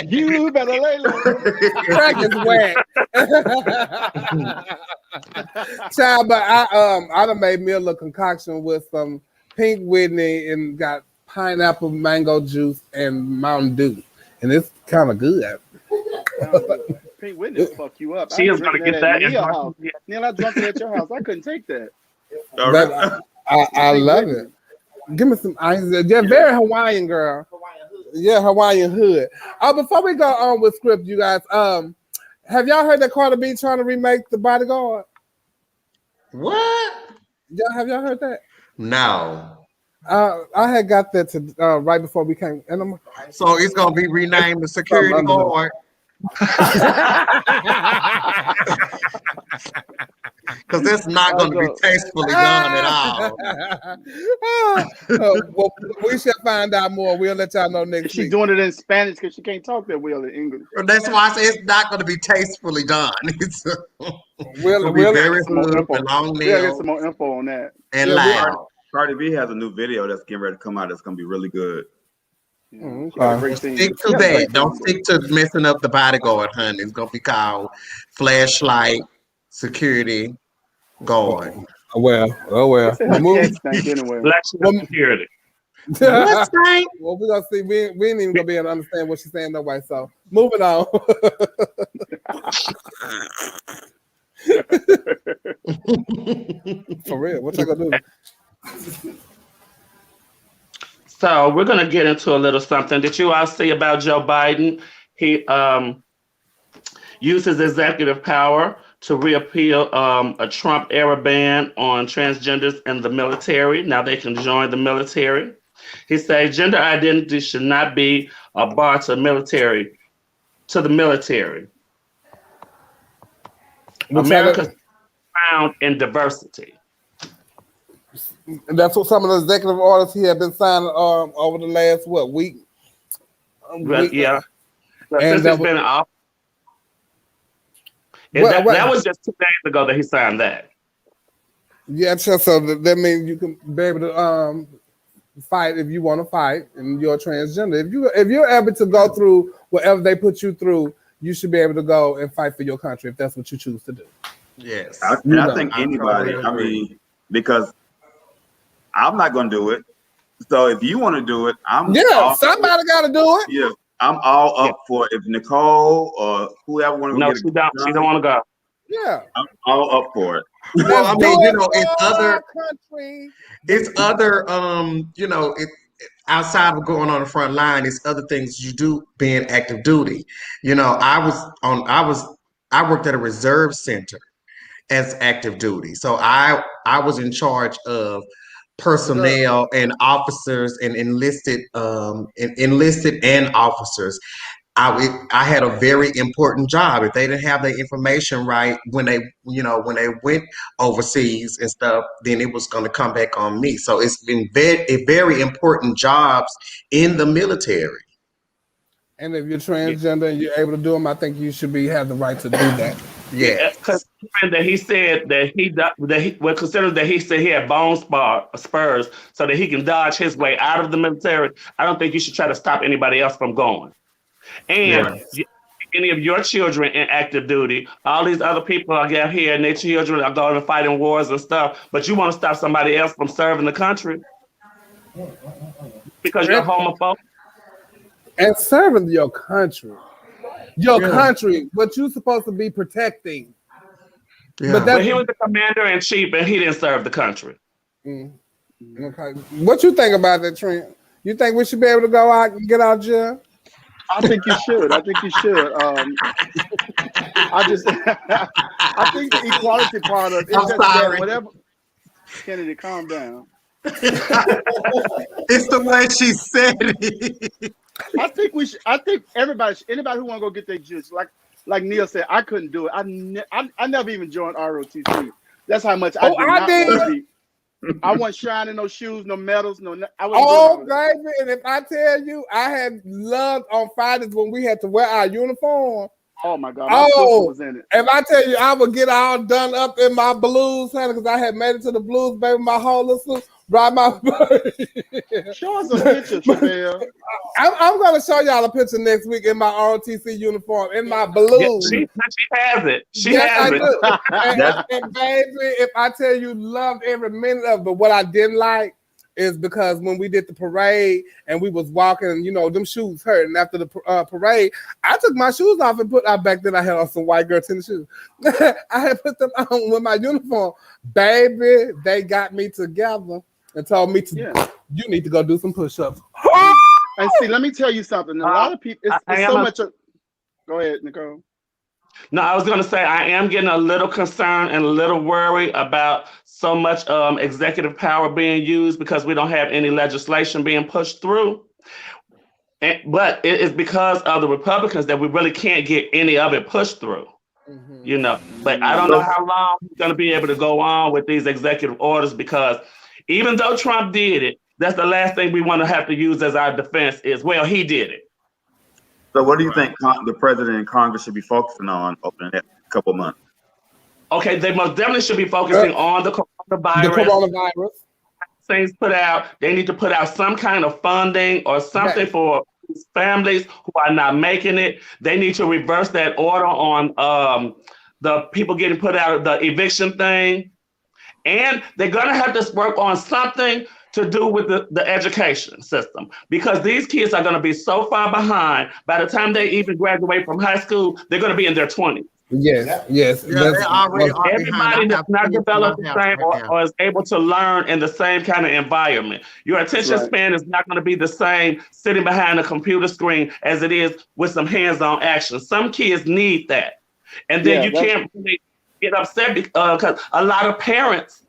You better lay low. Crack is wet. Child, but I done made me a little concoction with some Pink Whitney and got pineapple mango juice and Mountain Dew. And it's kind of good. Pink Whitney will fuck you up. She is gonna get that. Neil, I drunk it at your house. I couldn't take that. I love it. Give me some ice. Yeah, very Hawaiian girl. Yeah, Hawaiian hood. Before we go on with script, you guys, have y'all heard that Cardi B trying to remake The Bodyguard? What? Have y'all heard that? No. I had got that to right before we came. And so it's gonna be renamed the Security Guard. Because that's not going to be tastefully done at all. Well, we shall find out more. We'll let y'all know next week. She's doing it in Spanish because she can't talk that well in English. That's why I say it's not going to be tastefully done. We'll be very smooth and long nails. We'll get some more info on that. And loud. Cardi B has a new video that's getting ready to come out that's going to be really good. Stick to that. Don't stick to messing up the bodyguard, honey. It's gonna be called flashlight security guard. Oh well. Security. What's right? Well, we're gonna see. We ain't even gonna be able to understand what she's saying no way. So moving on. For real, what you gonna do? So we're gonna get into a little something. Did you all see about Joe Biden? He used his executive power to repeal a Trump era ban on transgenders in the military. Now they can join the military. He said gender identity should not be a bar to the military. America's found in diversity. And that's what some of the executive orders he had been signing over the last week. Yeah. And Since he's been off. That was just 2 days ago that he signed that. Yeah, so that means you can be able to fight if you want to fight, and you're transgender. If you're able to go through whatever they put you through, you should be able to go and fight for your country if that's what you choose to do. Yes, I think anybody. I mean, because I'm not going to do it. So if you want to do it, somebody got to do it. Yeah, I'm all up for it. If Nicole or whoever want to No, she don't want to go. Yeah, I'm all up for it. Well, I mean, it's other, outside of going on the front line, it's other things you do being active duty. I worked at a reserve center as active duty. So I was in charge of personnel and officers and enlisted and officers. I had a very important job. If they didn't have their information right when they went overseas and stuff, then it was going to come back on me. So it's been very important jobs in the military. And if you're transgender and you're able to do them, I think you should have the right to do that. Yeah, because that he said that he considered that he said he had bone spurs so that he can dodge his way out of the military. I don't think you should try to stop anybody else from going. And any of your children in active duty, all these other people are out here and their children are going to fight in wars and stuff, but you want to stop somebody else from serving the country because you're homophobic? And serving your country. Country, what you're supposed to be protecting. Yeah. But he was the commander-in-chief and he didn't serve the country. Okay. What you think about that, Trent? You think we should be able to go out and get out of jail? I think you should. I think the equality part of it, whatever. Kennedy, calm down. It's the way she said it. I think we should. I think anybody who want to go get their juice, like Neil said, I couldn't do it. I never even joined ROTC. That's how much I did. I wasn't shining no shoes, no medals, no. Baby! And if I tell you, I had loved on Fridays when we had to wear our uniform. Oh my God! My sister was in it. If I tell you, I would get all done up in my blues, honey, because I had made it to the blues, baby. My whole little ride my. Show us a picture, Chevelle. I'm gonna show y'all a picture next week in my ROTC uniform, in my blues. Yeah, she has it. She has it. And baby, if I tell you, loved every minute of it. But what I didn't like is because when we did the parade and we was walking, them shoes hurt. And after the parade, I took my shoes off and back then I had on some white girl tennis shoes. I had put them on with my uniform. Baby, they got me together and told me you need to go do some push-ups. And see, let me tell you something. A lot of people, it's so much. Go ahead, Nicole. No, I was going to say I am getting a little concerned and a little worried about so much executive power being used because we don't have any legislation being pushed through. But it is because of the Republicans that we really can't get any of it pushed through. But I don't know how long he's going to be able to go on with these executive orders because even though Trump did it, that's the last thing we want to have to use as our defense is, well, he did it. So what do you think the president and Congress should be focusing on over the next couple of months? Okay, they most definitely should be focusing on the coronavirus. vaccines put out, they need to put out some kind of funding or something for families who are not making it. They need to reverse that order on the people getting put out of the eviction thing. And they're going to have to work on something to do with the education system, because these kids are going to be so far behind. By the time they even graduate from high school, they're going to be in their 20s. Yes, yes. Yeah, they already are Everybody behind. that's not developed the same or is able to learn in the same kind of environment. Your attention span is not going to be the same sitting behind a computer screen as it is with some hands-on action. Some kids need that. And then you can't really get upset because a lot of parents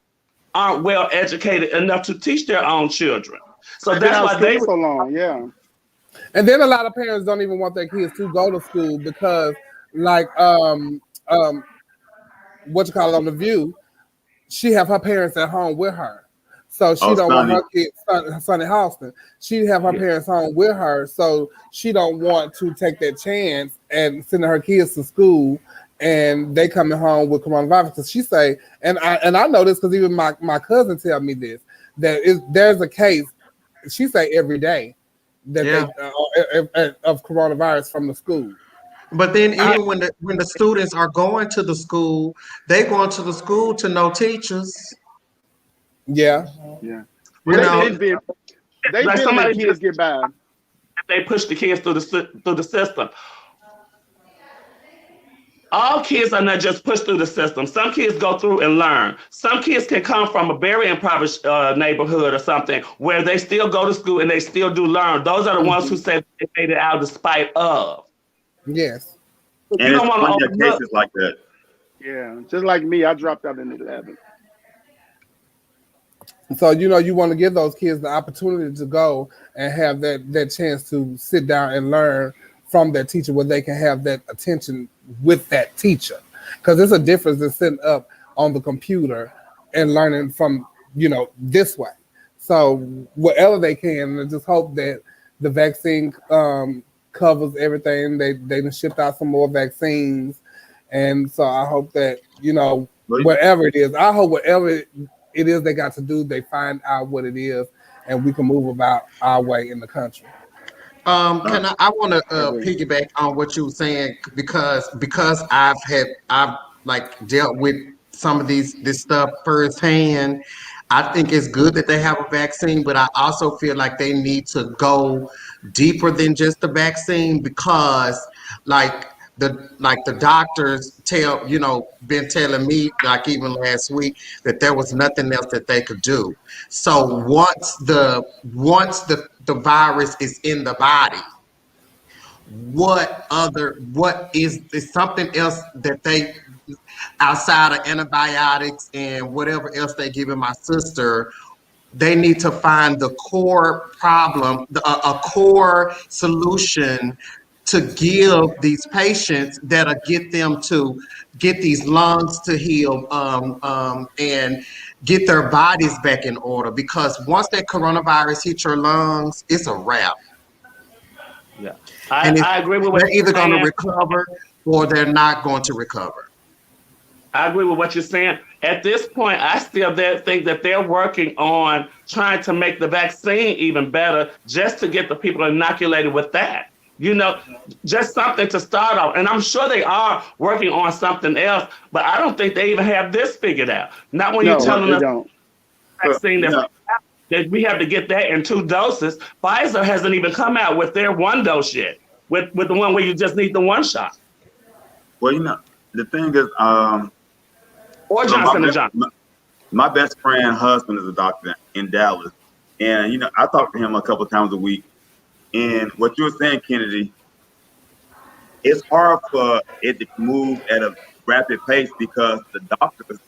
aren't well educated enough to teach their own children. So that's why they so long, And then a lot of parents don't even want their kids to go to school because, like, what you call it on The View, she have her parents at home with her. So she don't want her kids, Sunny Halston, she have her parents home with her. So she don't want to take that chance and sending her kids to school and they coming home with coronavirus. Because she say, and I know this because even my cousin tell me this, that there's a case, she say every day that they, of coronavirus from the school. But then even when the students are going to the school, they going to the school to no teachers. Yeah. You They know, been like somebody letting kids get by. They push the kids through the system. All kids are not just pushed through the system. Some kids go through and learn. Some kids can come from a very impoverished neighborhood or something where they still go to school and they still do learn. Those are the ones who say they made it out despite of. Yes. And it's plenty of cases like that. Yeah, just like me, I dropped out in 11. So, you want to give those kids the opportunity to go and have that chance to sit down and learn from that teacher where they can have that attention with that teacher. Because there's a difference in sitting up on the computer and learning from, this way. So whatever they can, and just hope that the vaccine covers everything. They done shipped out some more vaccines. And so I hope that, whatever it is, I hope whatever it is they got to do, they find out what it is and we can move about our way in the country. I want to piggyback on what you were saying because I've like dealt with some of this stuff firsthand. I think it's good that they have a vaccine, but I also feel like they need to go deeper than just the vaccine because the doctors been telling me, like even last week, that there was nothing else that they could do. So once the virus is in the body, what is something else that they, outside of antibiotics and whatever else they giving my sister, they need to find the core problem, a core solution to give these patients that'll get them to get these lungs to heal and get their bodies back in order. Because once that coronavirus hits your lungs, it's a wrap. Yeah, I agree with what they're either going to recover or they're not going to recover. I agree with what you're saying. At this point, I still think that they're working on trying to make the vaccine even better just to get the people inoculated with that. Just something to start off. And I'm sure they are working on something else, but I don't think they even have this figured out. Not when you're telling us vaccine that we have to get that in 2 doses. Pfizer hasn't even come out with their 1 dose yet, with the one where you just need the 1 shot. Well, the thing is, or Johnson & Johnson. My best friend's husband is a doctor in Dallas. And, I talk to him a couple of times a week. And what you were saying, Kennedy, it's hard for it to move at a rapid pace because the doctors,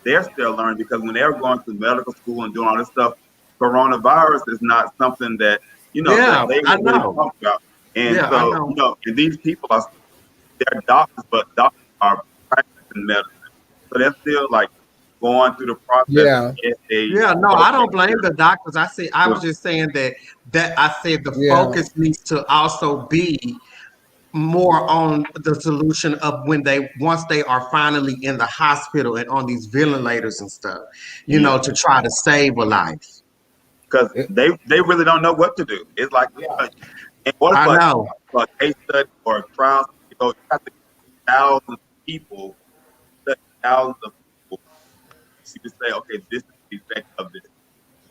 they're still learning, because when they're going to medical school and doing all this stuff, coronavirus is not something that, that they really talk about. And and these people they're doctors, but doctors are practicing medicine. So they're still going through the process. I don't blame the doctors. I was just saying that I said the focus needs to also be more on the solution of once they are finally in the hospital and on these ventilators and stuff, to try to save a life. because they really don't know what to do. It's like in order for a case study or a trial, you have to thousands of people, thousands of people, to say, okay, this is the effect of this.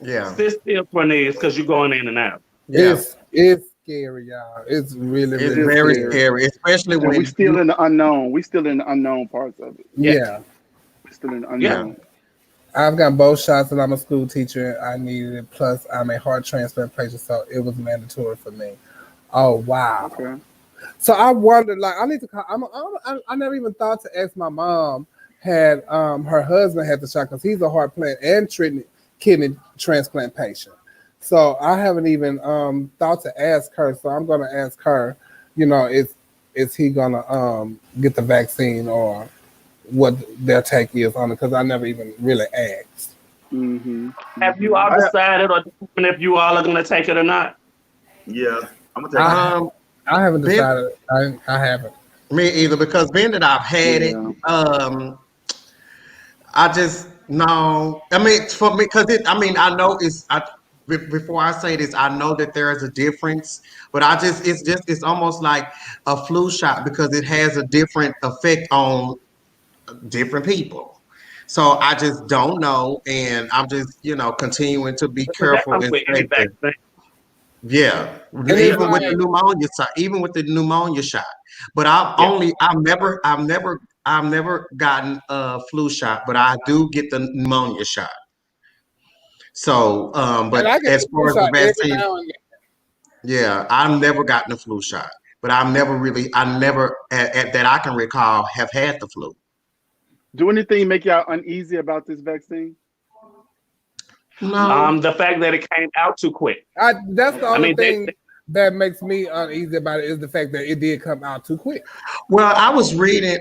Yeah. Sit still, Cornelius, because you're going in and out. Yeah. It's scary, y'all. It's really, It's really very scary, especially And when we still in the unknown. We still in the unknown parts of it. Yeah. We're still in the unknown. I've got both shots and I'm a school teacher. I needed it. Plus, I'm a heart transplant patient, so it was mandatory for me. Oh, wow. Okay. So I wondered, like, I need to call. I never even thought to ask my mom had her husband had the shot because he's a heart plant and kidney transplant patient. So I haven't even thought to ask her. So I'm going to ask her, you know, is he going to get the vaccine or what their take is on it? Because I never even really asked. Mm-hmm. Have you all decided or if you all are going to take it or not? Yeah, I'm going to take it. I haven't decided. I haven't. Me either, because being that I've had it, I just no. I mean, for me, because I know before I say this, I know that there is a difference, but it's almost like a flu shot because it has a different effect on different people. So I just don't know, and I'm just continuing to be careful and safe. Yeah, even with the pneumonia shot. But I've never gotten a flu shot, but I do get the pneumonia shot. So, but as far as the vaccine, yeah, I've never gotten the flu shot, but I never that I can recall have had the flu. Do anything make y'all uneasy about this vaccine? No. The fact that it came out too quick. That's the only thing that makes me uneasy about it is the fact that it did come out too quick. Well, I was reading,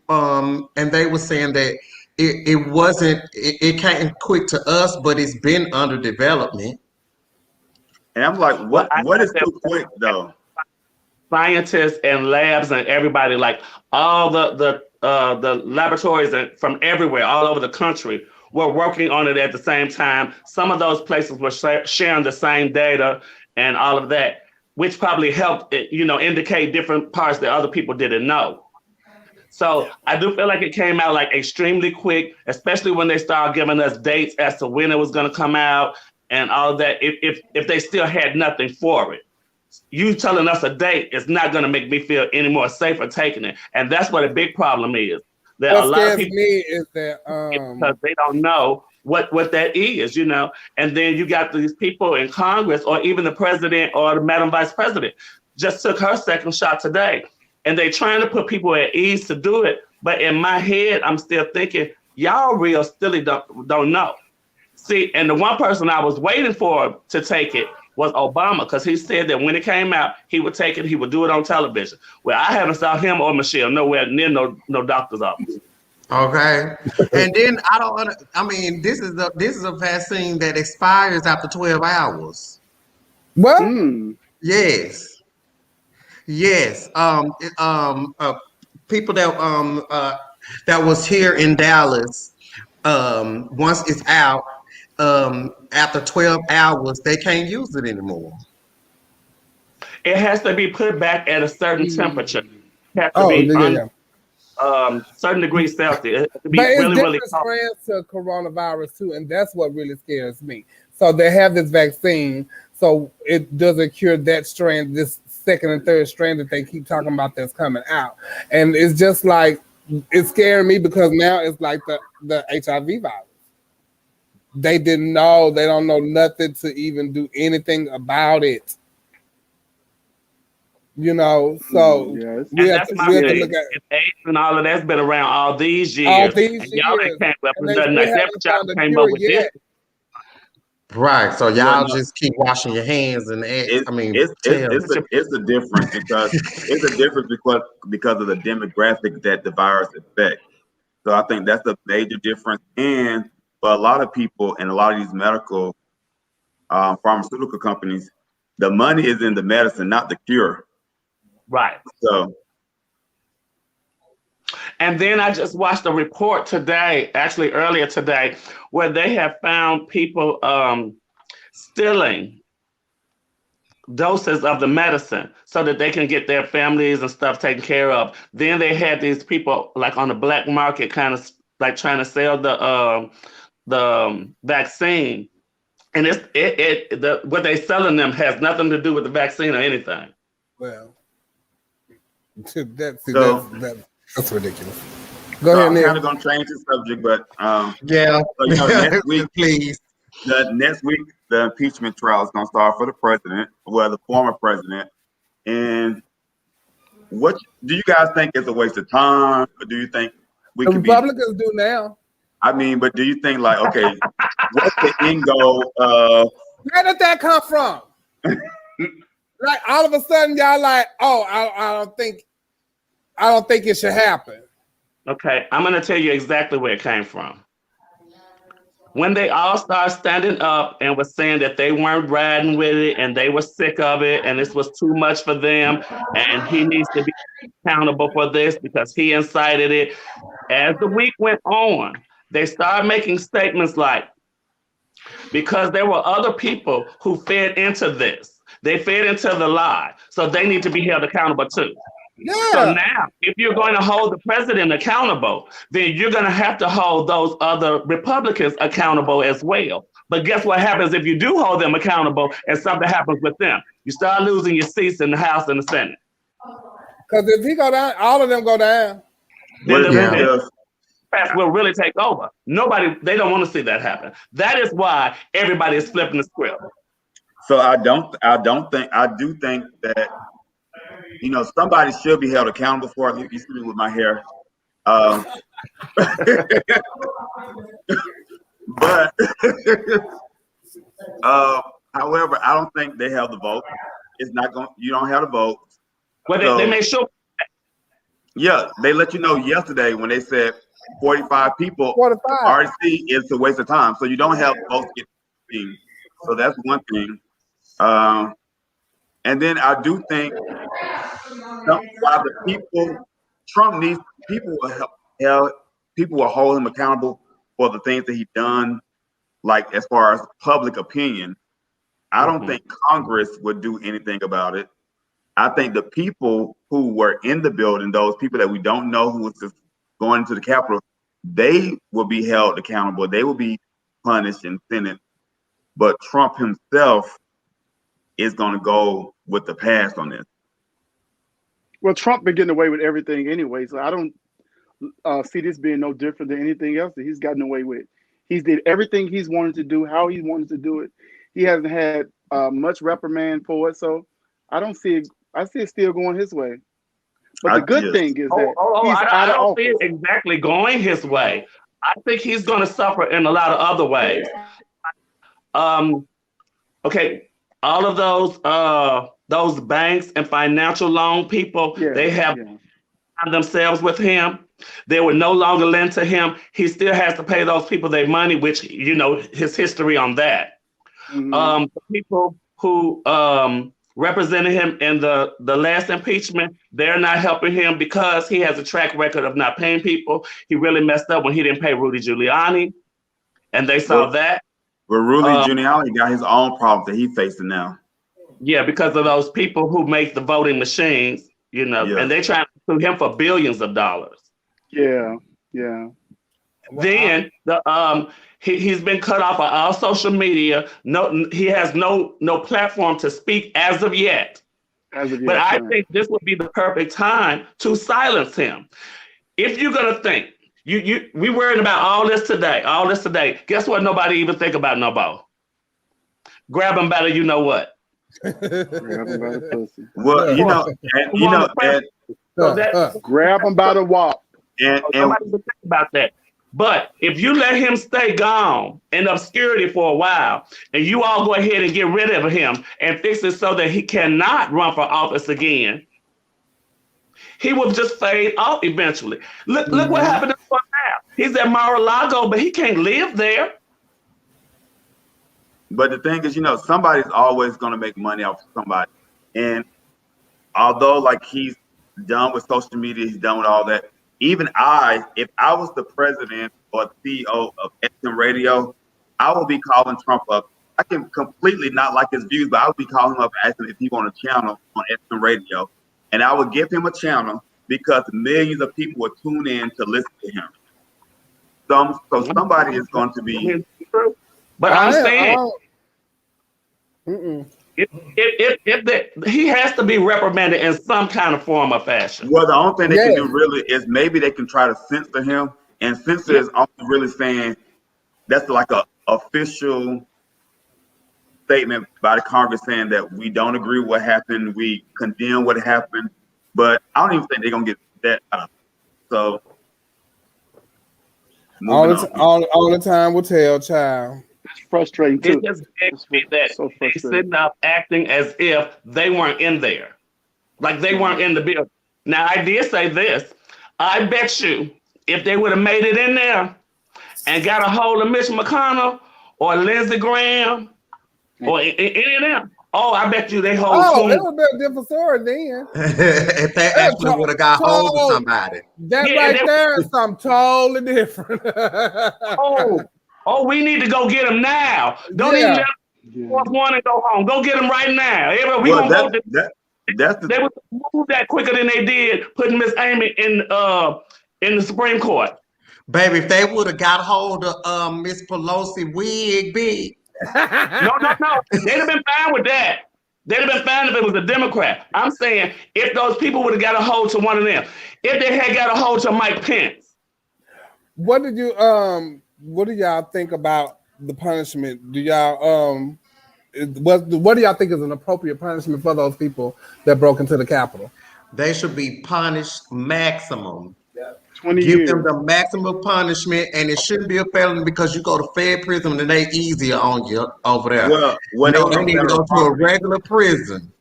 and they were saying that it wasn't. It came quick to us, but it's been under development. And I'm like, what is too quick though? Scientists and labs and everybody, like all the laboratories from everywhere, all over the country, were working on it at the same time. Some of those places were sharing the same data and all of that, which probably helped indicate different parts that other people didn't know. So I do feel like it came out like extremely quick, especially when they started giving us dates as to when it was going to come out and all of that. If they still had nothing for it, you telling us a date is not going to make me feel any more safer taking it. And that's what a big problem is. That What a lot of scares people, me is that because they don't know what that is, and then you got these people in Congress or even the president or the Madam Vice President just took her second shot today, and they trying to put people at ease to do it. But in my head, I'm still thinking, y'all real still don't know. See, and the one person I was waiting for to take it was Obama, because he said that when it came out, he would take it, he would do it on television. Well, I haven't saw him or Michelle nowhere near no doctor's office. Okay, and then this is a vaccine that expires after 12 hours. What? Yes. People that was here in Dallas, once it's out, after 12 hours, they can't use it anymore. It has to be put back at a certain temperature. It has to be certain degrees Celsius. It has to be but it's really, really different cold. strands to coronavirus too, and that's what really scares me. So they have this vaccine, so it doesn't cure that strand, this second and third strand that they keep talking about that's coming out. And it's just like, it's scaring me because now it's like the HIV virus. They didn't know, they don't know nothing to even do anything about it. So we have to look at AIDS and all of that's been around all these years. Y'all ain't came up with nothing like that, but y'all came up with this. Right. So y'all just keep washing your hands and it's a difference because of the demographic that the virus affects. So I think that's a major difference. And for a lot of people and a lot of these medical pharmaceutical companies, the money is in the medicine, not the cure. Right. So, and then I just watched a report today, actually earlier today, where they have found people stealing doses of the medicine so that they can get their families and stuff taken care of. Then they had these people like on the black market, kind of like trying to sell the vaccine, and what they selling them has nothing to do with the vaccine or anything. Well, that's ridiculous. Go ahead, I'm Neil. kind of gonna change the subject, but Yeah. so, next week, Please. next week, the impeachment trial is gonna start for the president, well, the former president. And what do you guys think is a waste of time, or do you think we The could be? Republicans do now. I mean, but do you think like, okay, what's the end goal of? Where did that come from? Like all of a sudden, y'all like, oh, I don't think it should happen. Okay, I'm going to tell you exactly where it came from. When they all started standing up and was saying that they weren't riding with it and they were sick of it and this was too much for them and he needs to be accountable for this because he incited it. As the week went on, they started making statements like, because there were other people who fed into this. They fed into the lie, so they need to be held accountable too. Yeah. So now, if you're going to hold the president accountable, then you're going to have to hold those other Republicans accountable as well. But guess what happens if you do hold them accountable and something happens with them? You start losing your seats in the House and the Senate. Because if he go down, all of them go down. Then the Yeah. Democrats will really take over. They don't want to see that happen. That is why everybody is flipping the script. So I do think that, you know, somebody should be held accountable for it. You see me with my hair. But however, I don't think they have the vote. It's not going. You don't have the vote. Well, So, they made sure. yeah, they let you know yesterday when they said 45 people. 45. RC is a waste of time. So you don't have votes get things. So that's one thing. And then I do think while the people, Trump needs people will hold him accountable for the things that he done, like as far as public opinion. I don't think Congress would do anything about it. I think the people who were in the building, those people that we don't know who was just going to the Capitol, they will be held accountable. They will be punished and sentenced. But Trump himself is going to go with the pass on this. Well, Trump been getting away with everything anyway, so I don't see this being no different than anything else that he's gotten away with. He's did everything he's wanted to do, how he wanted to do it. He hasn't had much reprimand for it, so I don't see it. I see it still going his way. But the good thing is that he's I don't see it exactly going his way. I think he's going to suffer in a lot of other ways. Okay, all of those banks and financial loan people, they have themselves with him. They would no longer lend to him. He still has to pay those people their money, which, you know, his history on that. The people who represented him in the last impeachment, they're not helping him because he has a track record of not paying people. He really messed up when he didn't pay Rudy Giuliani, and they saw that. But Rudy Giuliani got his own problems that he's facing now. Yeah, because of those people who make the voting machines, you know, and they're trying to sue him for billions of dollars. Yeah. Then he's been cut off of all social media. No, he has no platform to speak as of yet. But I think this would be the perfect time to silence him. If you're gonna think we worried about all this today. Guess what? Nobody even think about no more. Grab him by the you know what. Well, grab him by the wop. And nobody even think about that. But if you let him stay gone in obscurity for a while, and you all go ahead and get rid of him and fix it so that he cannot run for office again, he will just fade off eventually. Look what happened to him now. He's at Mar-a-Lago, but he can't live there. But the thing is, you know, somebody's always going to make money off of somebody. And although like he's done with social media, he's done with all that, even if I was the president or CEO of XM Radio, I would be calling Trump up I can completely not like his views, but I would be calling him up and asking if he want a channel on FM radio, and I would give him a channel because millions of people would tune in to listen to him. So somebody is going to be. But I'm saying, he has to be reprimanded in some kind of form or fashion. Well, the only thing they can do really is maybe they can try to censor him, and censor is only really saying that's like a official statement by the Congress saying that we don't agree with what happened, we condemn what happened, but I don't even think they're gonna get that out of it. So all the time will tell, child. It's frustrating too. It just makes me that so they sitting up acting as if they weren't in there, like they weren't in the building. Now I did say this. I bet you if they would have made it in there and got a hold of Mitch McConnell or Lindsey Graham or any of them, I bet you they hold. Oh, it would be a different story then. If they actually would have got hold of somebody. That there is something totally different. We need to go get them now. Don't even let them want to go home. Go get them right now. They would move that quicker than they did putting Miss Amy in the Supreme Court. Baby, if they would have got hold of Miss Pelosi wig big. No. They'd have been fine with that. They'd have been fine if it was a Democrat. I'm saying if those people would have got a hold to one of them, if they had got a hold to Mike Pence. What do y'all think about the punishment? Do y'all what do y'all think is an appropriate punishment for those people that broke into the Capitol? They should be punished maximum. 20 Give years. them the maximum punishment, and it shouldn't be a felony because you go to Fed prison and they easier on you over there. Well, they need to go to a regular prison.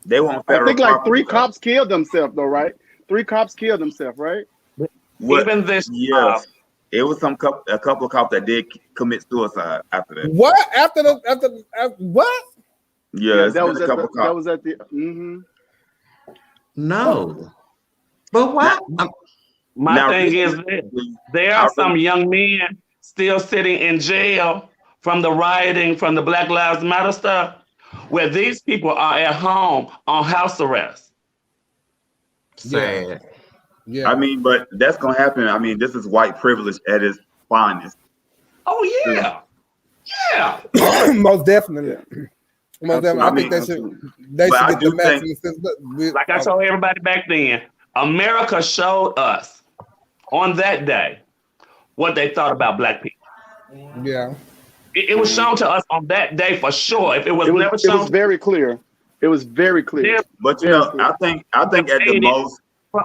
They want I think like 3 cops killed themselves though, right? 3 cops killed themselves, right? Even this, yes, it was a couple of cops that did commit suicide after that. What after what? Yes, that was at the. No, but what? My thing is this. There are some young men still sitting in jail from the rioting, from the Black Lives Matter stuff, where these people are at home on house arrest. Sad. Yeah. I mean, but that's gonna happen. I mean, this is white privilege at its finest. Oh yeah. Yeah. Most definitely. Most definitely. I think they should get the maximum. Like I told everybody back then, America showed us on that day what they thought about black people. Yeah. It was shown to us on that day for sure. If it was never shown, it was very clear. It was very clear. But you know, I think at the most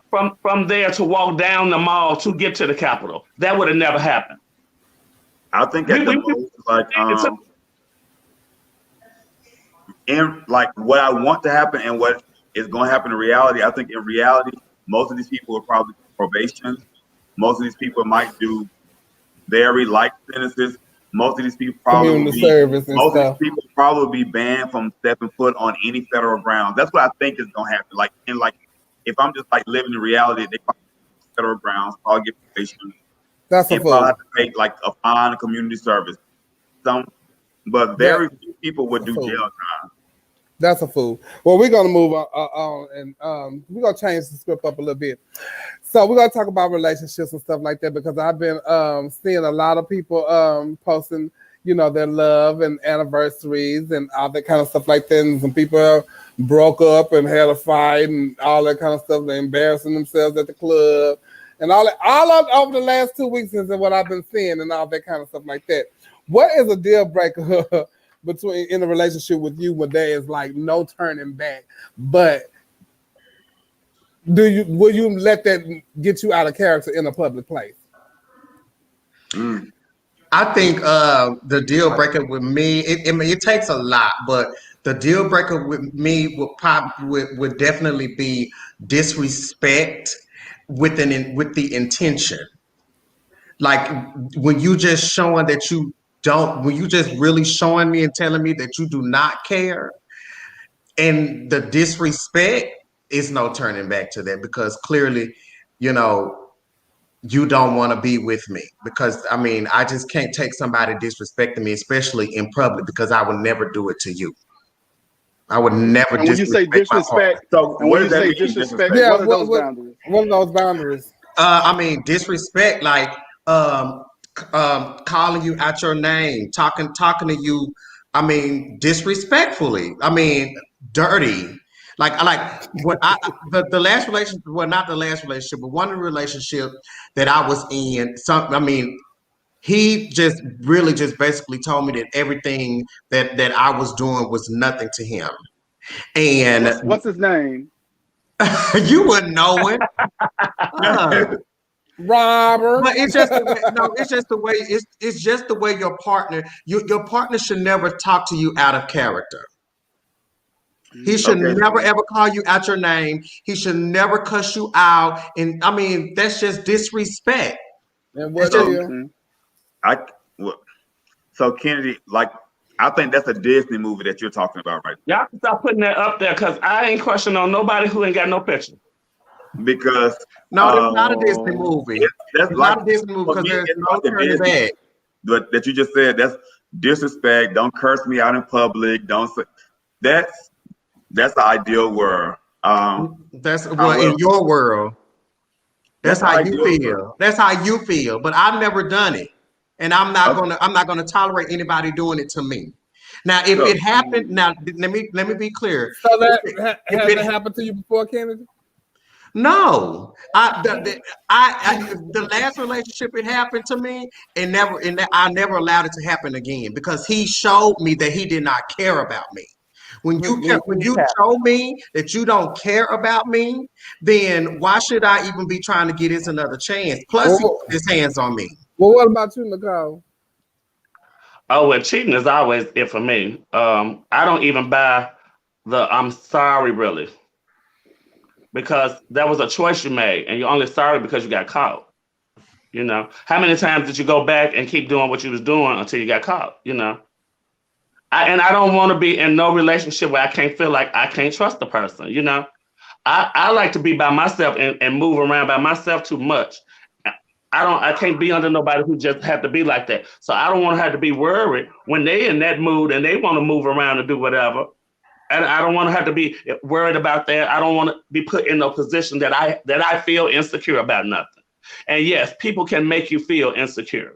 from there to walk down the mall to get to the Capitol, that would have never happened. I think at the most, like in like what I want to happen and what is going to happen in reality. I think in reality, most of these people are probably probation. Most of these people might do very light sentences. Most of these people probably be banned from stepping foot on any federal grounds. That's what I think is gonna happen. Like if I'm just like living in reality, they probably federal grounds, I'll get probation. That's a fool. I'll have to make like a fine community service. But very few people would do jail time. That's a fool. Well, we're gonna move on and we're gonna change the script up a little bit. So we're gonna talk about relationships and stuff like that because I've been seeing a lot of people posting, their love and anniversaries and all that kind of stuff like that. And some people broke up and had a fight and all that kind of stuff. They're embarrassing themselves at the club and all over the last 2 weeks is what I've been seeing and all that kind of stuff like that. What is a deal breaker in a relationship with you when there is like no turning back? But will you let that get you out of character in a public place? I think the deal breaker with me, it takes a lot, but the deal breaker with me would definitely be disrespect with the intention. Like when you just showing that you don't, when you just really showing me and telling me that you do not care, and the disrespect is no turning back to that because clearly, you don't want to be with me, because I mean, I just can't take somebody disrespecting me, especially in public, because I would never do it to you. I would never And when you say disrespect, So and what when does you that say mean? disrespect, Yeah, what are those boundaries? What are those boundaries? I mean, disrespect, like calling you out your name, talking to you. I mean, disrespectfully. I mean, dirty. Like what the last relationship, well, not the last relationship, but one of the relationships that I was in. I mean, he just really just basically told me that everything that I was doing was nothing to him. And What's his name? you wouldn't know it. Robert. But it's just the way, no, it's just the way it's just the way your partner should never talk to you out of character. He should never ever call you out your name. He should never cuss you out. And I mean, that's just disrespect. And what So Kennedy, like, I think that's a Disney movie that you're talking about, right? Y'all can stop putting that up there, because I ain't questioning on nobody who ain't got no picture. Because no, it's not a Disney movie. That's it's like, not a Disney movie, because there's no like turning back. But that you just said, that's disrespect. Don't curse me out in public. Don't say that's the ideal world. That's in your world. That's how you feel. That's how you feel. But I've never done it, and I'm not gonna tolerate anybody doing it to me. Now, if it happened, now let me be clear. So that has it happened to you before, Kennedy? No, the last relationship it happened to me, and I never allowed it to happen again, because he showed me that he did not care about me. When you show me that you don't care about me, then why should I even be trying to get this another chance? Plus, he put his hands on me. Well, what about you, Nicole? Oh, well, cheating is always it for me. I don't even buy the "I'm sorry" really, because that was a choice you made, and you're only sorry because you got caught. You know, how many times did you go back and keep doing what you was doing until you got caught? You know, I don't want to be in no relationship where I can't feel like I can't trust the person. You know, I like to be by myself and move around by myself too much. I can't be under nobody who just have to be like that. So I don't want to have to be worried when they in that mood and they want to move around and do whatever. And I don't want to have to be worried about that. I don't want to be put in a position that I feel insecure about nothing. And yes, people can make you feel insecure.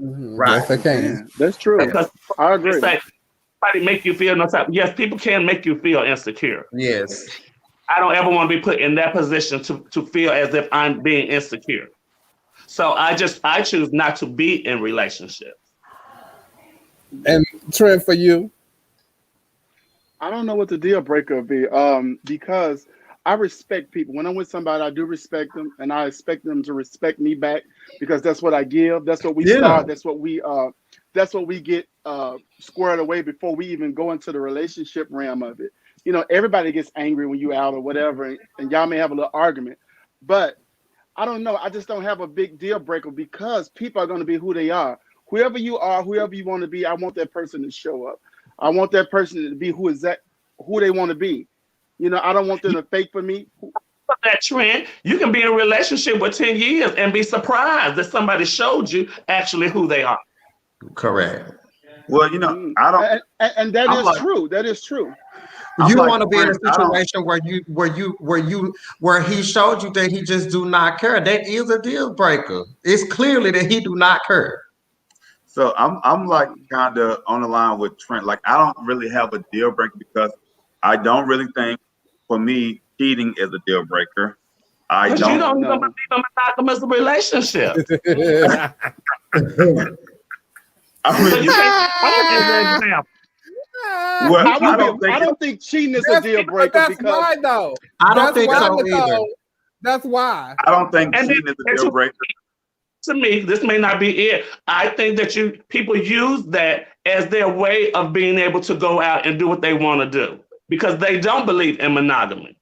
Mm-hmm. Right. Yes, they can. Yeah, that's true. Because I agree. Somebody make you feel no type. Yes, people can make you feel insecure. Yes. I don't ever want to be put in that position to feel as if I'm being insecure. So I choose not to be in relationships. And Trent, for you? I don't know what the deal breaker would be. Because I respect people. When I'm with somebody, I do respect them, and I expect them to respect me back, because that's what I give. That's what we start. That's what we get squared away before we even go into the relationship realm of it. You know, everybody gets angry when you out or whatever, and y'all may have a little argument, but I don't know. I just don't have a big deal breaker, because people are going to be who they are. Whoever you are, whoever you want to be, I want that person to show up. I want that person to be who they want to be. You know, I don't want them to fake for me. That trend, you can be in a relationship with 10 years and be surprised that somebody showed you actually who they are. Correct. Well, you know, I don't, and that is true. That is true. You don't want to be in a situation where he showed you that he just do not care. That is a deal breaker. It's clearly that he do not care. So I'm like kind of on the line with Trent. Like, I don't really have a deal breaker, because I don't really think, for me, cheating is a deal breaker. You don't even believe in monogamous relationship. I mean, you can't example. Well, I don't think cheating is a deal breaker. That's why, though. I don't think so either. That's why. I don't think cheating is a deal breaker. To me, this may not be it. I think that people use that as their way of being able to go out and do what they want to do, because they don't believe in monogamy.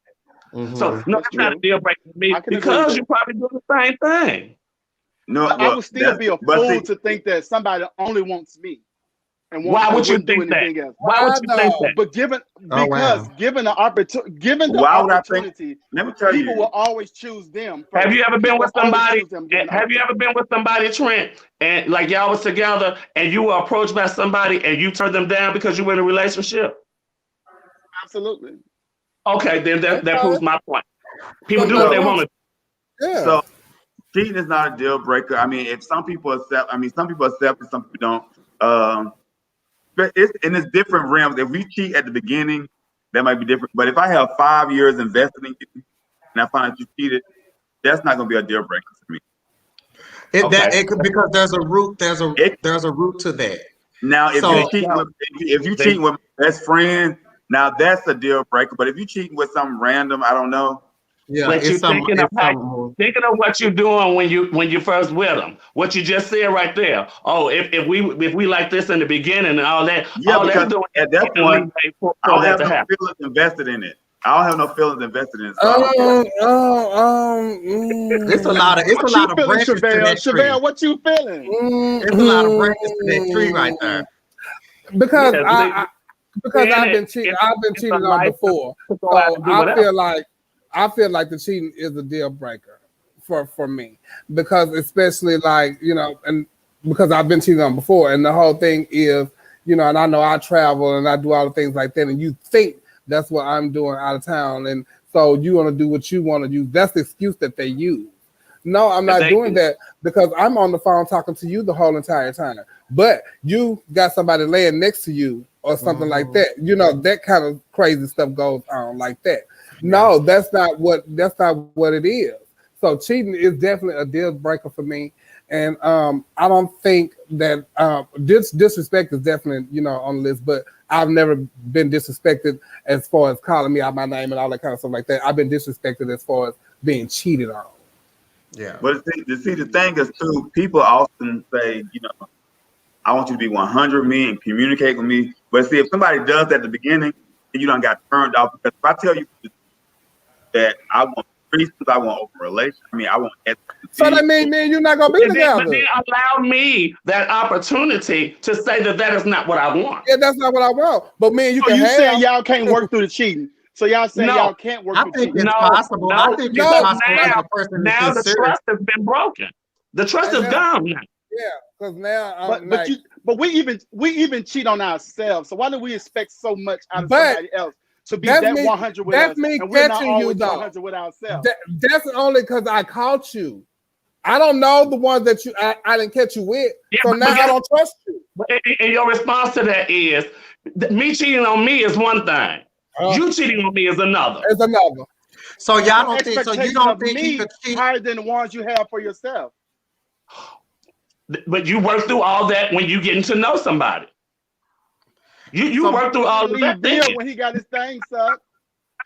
Mm-hmm. So no, that's not a deal breaker for me, because you probably do the same thing. No, I would still be a fool to think that somebody only wants me. and Why would you wouldn't do think that? anything else. Why would you think that? But given the Why would I think? opportunity, Let me tell people you. will always choose them. Have you ever been with somebody? Trent, and like y'all was together, and you were approached by somebody, and you turned them down because you were in a relationship? Absolutely. Okay, then that proves my point. People do what they want to. Yeah. So cheating is not a deal breaker. I mean, if some people accept, and some people don't. But it's different realms. If we cheat at the beginning, that might be different. But if I have 5 years invested in you and I find that you cheated, that's not going to be a deal breaker for me. Because there's a root. There's a root to that. Now, if you cheating with my best friend, now that's a deal breaker. But if you cheating with some random, I don't know. Yeah, But you're thinking of what you're doing when you first with them. What you just said right there. Oh, if we like this in the beginning and all that. Yeah, all because at that point, I don't have no happen. feelings invested in it. I don't have no feelings invested in it. So It's a lot of branches to that tree. Chevelle, what you feeling? It's a lot of branches to that tree right there. Because I've been cheated on before. So I feel like the cheating is a deal breaker for me, because especially like, and because I've been cheated on before, and the whole thing is, and I know I travel and I do all the things like that, and you think that's what I'm doing out of town, and so you want to do what you want to do. That's the excuse that they use. No, I'm not doing that, because I'm on the phone talking to you the whole entire time, but you got somebody laying next to you or something like that. That kind of crazy stuff goes on like that. No, that's not what it is. So cheating is definitely a deal breaker for me, and I don't think that disrespect is definitely on the list. But I've never been disrespected as far as calling me out my name and all that kind of stuff like that. I've been disrespected as far as being cheated on. Yeah, but see, the thing is too, people often say, I want you to be 100 with me and communicate with me. But see, if somebody does that at the beginning, and you done got turned off, because if I tell you that I want peace, I want open relations, I want. So that means me and you're not gonna be together. But then allow me that opportunity to say that is not what I want. Yeah, that's not what I want. But me and you can have. Saying y'all can't work through the cheating. So y'all saying y'all can't work through the cheating. Possible. I think it's possible. Now the trust has been broken. The trust is gone now. Yeah, because now but we even cheat on ourselves. So why do we expect so much out of somebody else to be that 100 with us? That's me and we're not catching you always though. 100 with ourselves. That's only because I caught you. I don't know the ones that I didn't catch you with. Yeah, so now I don't trust you. And your response to that is, me cheating on me is one thing. You cheating on me is another. It's another. So y'all don't think? So you don't think you could cheat higher than the ones you have for yourself? But you work through all that when you getting to know somebody. You work through all of that. When he got his thing sucked.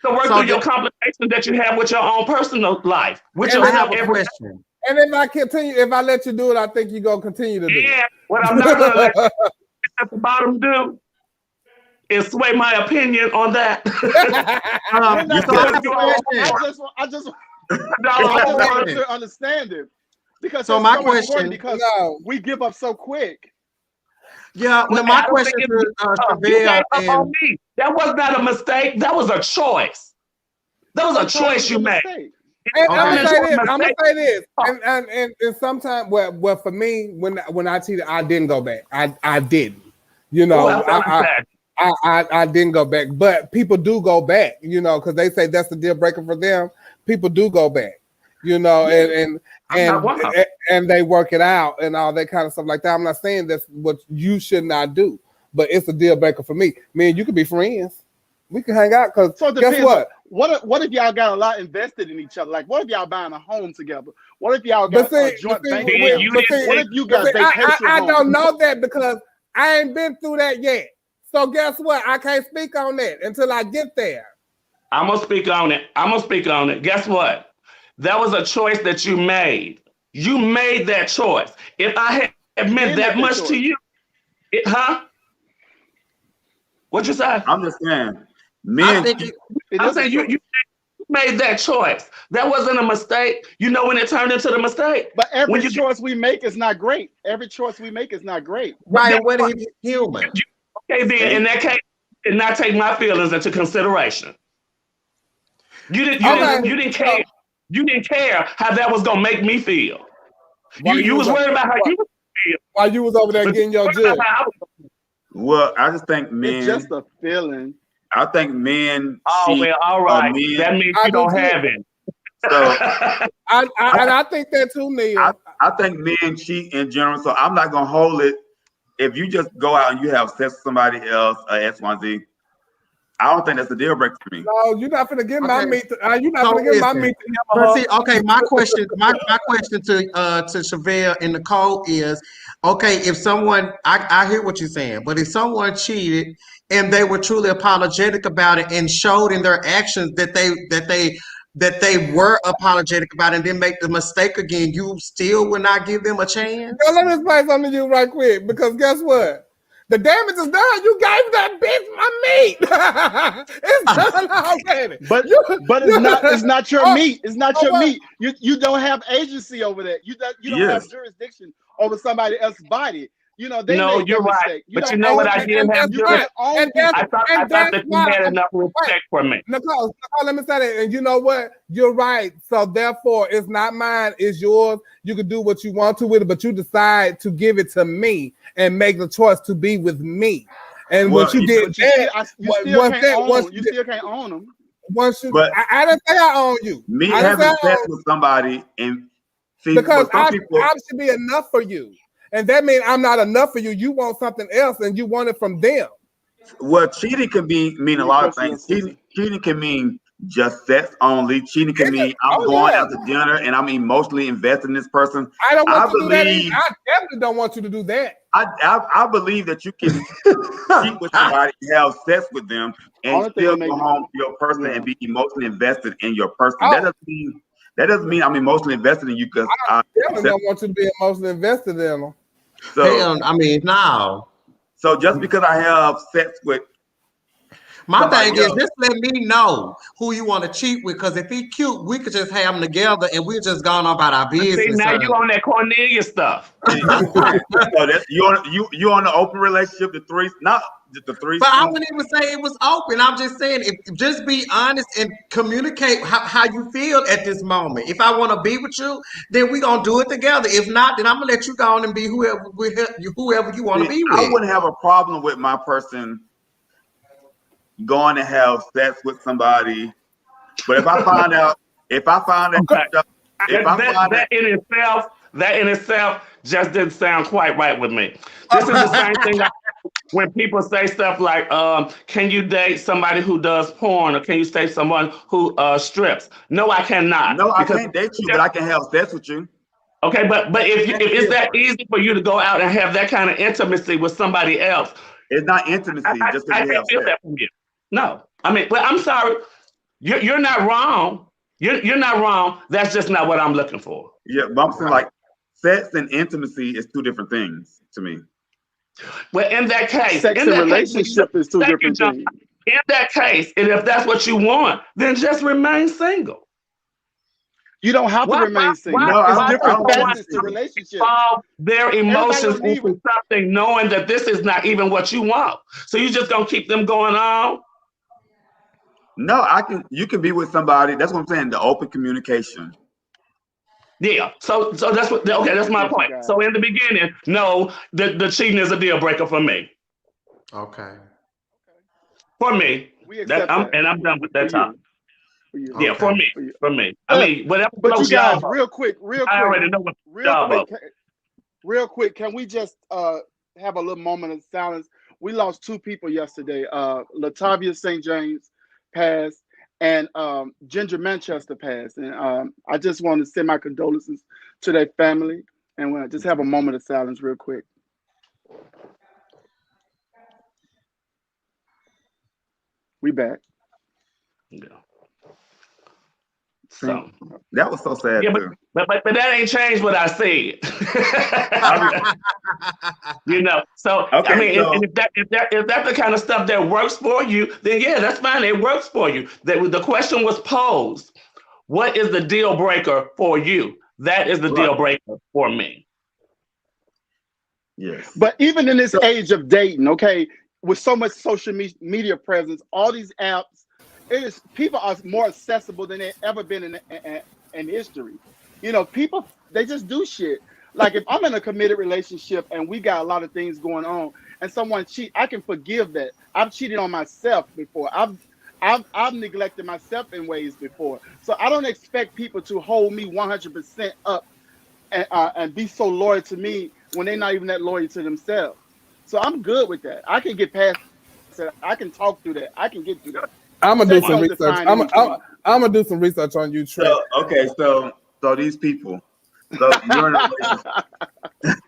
To work through your complications that you have with your own personal life, with yourself every question. And if I let you do it, I think you're gonna continue to do it. Yeah, what I'm not gonna let at the bottom do is sway my opinion on that. I just want to understand it. Because so my question, because we give up so quick. Yeah, well, my question to Chevelle on me. That was not a mistake. That was a choice. That was a choice you made. I'm gonna say this, and sometimes, well, for me, when I cheated, I didn't go back. I didn't, I didn't go back. But people do go back, because they say that's the deal breaker for them. People do go back, and they work it out and all that kind of stuff like that. I'm not saying that's what you should not do, but it's a deal breaker for me. Man, you could be friends. We can hang out because guess what? What if y'all got a lot invested in each other? Like, what if y'all buying a home together? What if y'all got a joint bank? What if you got vacation? I don't know that because I ain't been through that yet. So guess what? I can't speak on that until I get there. I'm gonna speak on it. Guess what? That was a choice that you made. You made that choice. If I had meant that much to you, What you say? I'm just saying. I'm saying you made that choice. That wasn't a mistake. You know when it turned into the mistake? But every When you choice we make is not great. Every choice we make is not great. Right, what if he's human? Okay, then in that case, did not take my feelings into consideration. You didn't care. You didn't care how that was gonna make me feel. You was worried about how you would feel. While you was over there getting your judge. Well, I just think men. It's just a feeling. I think men. Oh well, all right. Men, that means you don't have it. So I think that too, Neil. I think men cheat in general. So I'm not gonna hold it. If you just go out and you have sex with somebody else, X1Z, I don't think that's a deal breaker for me. No, you're not gonna give my meat. You're not So gonna give my listen, meat to him. but see, okay, my question to Chevelle and Nicole is, okay, if someone, I hear what you're saying, but if someone cheated and they were truly apologetic about it and showed in their actions that they were apologetic about it and then make the mistake again, you still would not give them a chance? Girl, let me explain something to you right quick, because guess what? The damage is done. You gave that bitch my meat. It's done already. But it's not your meat. It's not your meat. You don't have agency over that. You don't have jurisdiction over somebody else's body. You know, they No, made you're that right. mistake. You But you don't know what own I it. didn't have You can't own it. I thought that you had enough respect for me. Nicole, let me say that. And you know what? You're right. So therefore, it's not mine, it's yours. You can do what you want to with it, but you decide to give it to me and make the choice to be with me. And Well, once you did that, you still can't own them. Once you, But I didn't say I own you. Me I didn't say having I sex own with somebody and see, because some people, I should be enough for you. And that means I'm not enough for you. You want something else and you want it from them. well, cheating can mean a lot of things. Cheating can mean just sex only. Cheating can mean I'm going out to dinner and I'm emotionally invested in this person. I don't want you to do that either. I definitely don't want you to do that. I believe that you can cheat with somebody, have sex with them, and still go home to your person and be emotionally invested in your person. That doesn't mean I'm emotionally invested in you because I definitely don't want you to be emotionally invested in them. So no. So just because I have sex with my thing is, just let me know who you want to cheat with, because if he cute, we could just have them together and we're just going on about our business. See, now you on that Cornelia stuff. So that's you on the open relationship, the three, not the three. But I wouldn't even say it was open. I'm just saying, just be honest and communicate how you feel at this moment. If I want to be with you, then we're gonna do it together. If not, then I'm gonna let you go on and be whoever you want to be with. I wouldn't have a problem with my person going to have sex with somebody, but if I find out that in itself just didn't sound quite right with me. This is the same thing when people say stuff like, can you date somebody who does porn, or can you date someone who strips? No, I cannot. No, I can't date you, but I can have sex with you. Okay, but if it's that easy for you to go out and have that kind of intimacy with somebody else, it's not intimacy. I can't feel that from you. No, I mean, well, I'm sorry. You're not wrong. You're not wrong. That's just not what I'm looking for. Yeah, but I'm saying like sex and intimacy is two different things to me. Well, in that case, sex and relationship is two different things. In that case, and if that's what you want, then just remain single. You don't have to remain single. It's different facets to relationships. Their emotions into something, knowing that this is not even what you want. So you just gonna keep them going on? No, you can be with somebody. That's what I'm saying. The open communication. Yeah. So that's what. Okay, that's my point. So in the beginning, no, the cheating is a deal breaker for me. Okay. For me, I'm done with that topic. Yeah, for me. I mean, whatever. But you guys, real quick. I already know what real quick. Can we just have a little moment of silence? We lost two people yesterday. Latavia St. James passed, and Ginger Manchester passed. And I just want to send my condolences to their family, and we'll just have a moment of silence, real quick. We back. Yeah. So that was so sad yeah, too. but that ain't changed what I said. You know, so Okay, I mean, so- and if that's the kind of stuff that works for you, then yeah, that's fine. It works for you. The question was posed: what is the deal breaker for you? That is the deal breaker for me. Yes. But even in this age of dating, okay, with so much social media presence, all these apps, people are more accessible than they've ever been in history. You know, people, they just do shit. Like if I'm in a committed relationship and we got a lot of things going on and someone cheat, I can forgive that. I've cheated on myself before. I've neglected myself in ways before. So I don't expect people to hold me 100% up and be so loyal to me when they're not even that loyal to themselves. So I'm good with that. I can get past that. I can talk through that. I can get through that. I'm gonna do some Don't research. define I'm anything. gonna do some research on you, Trey. So these people. So you're in a relationship.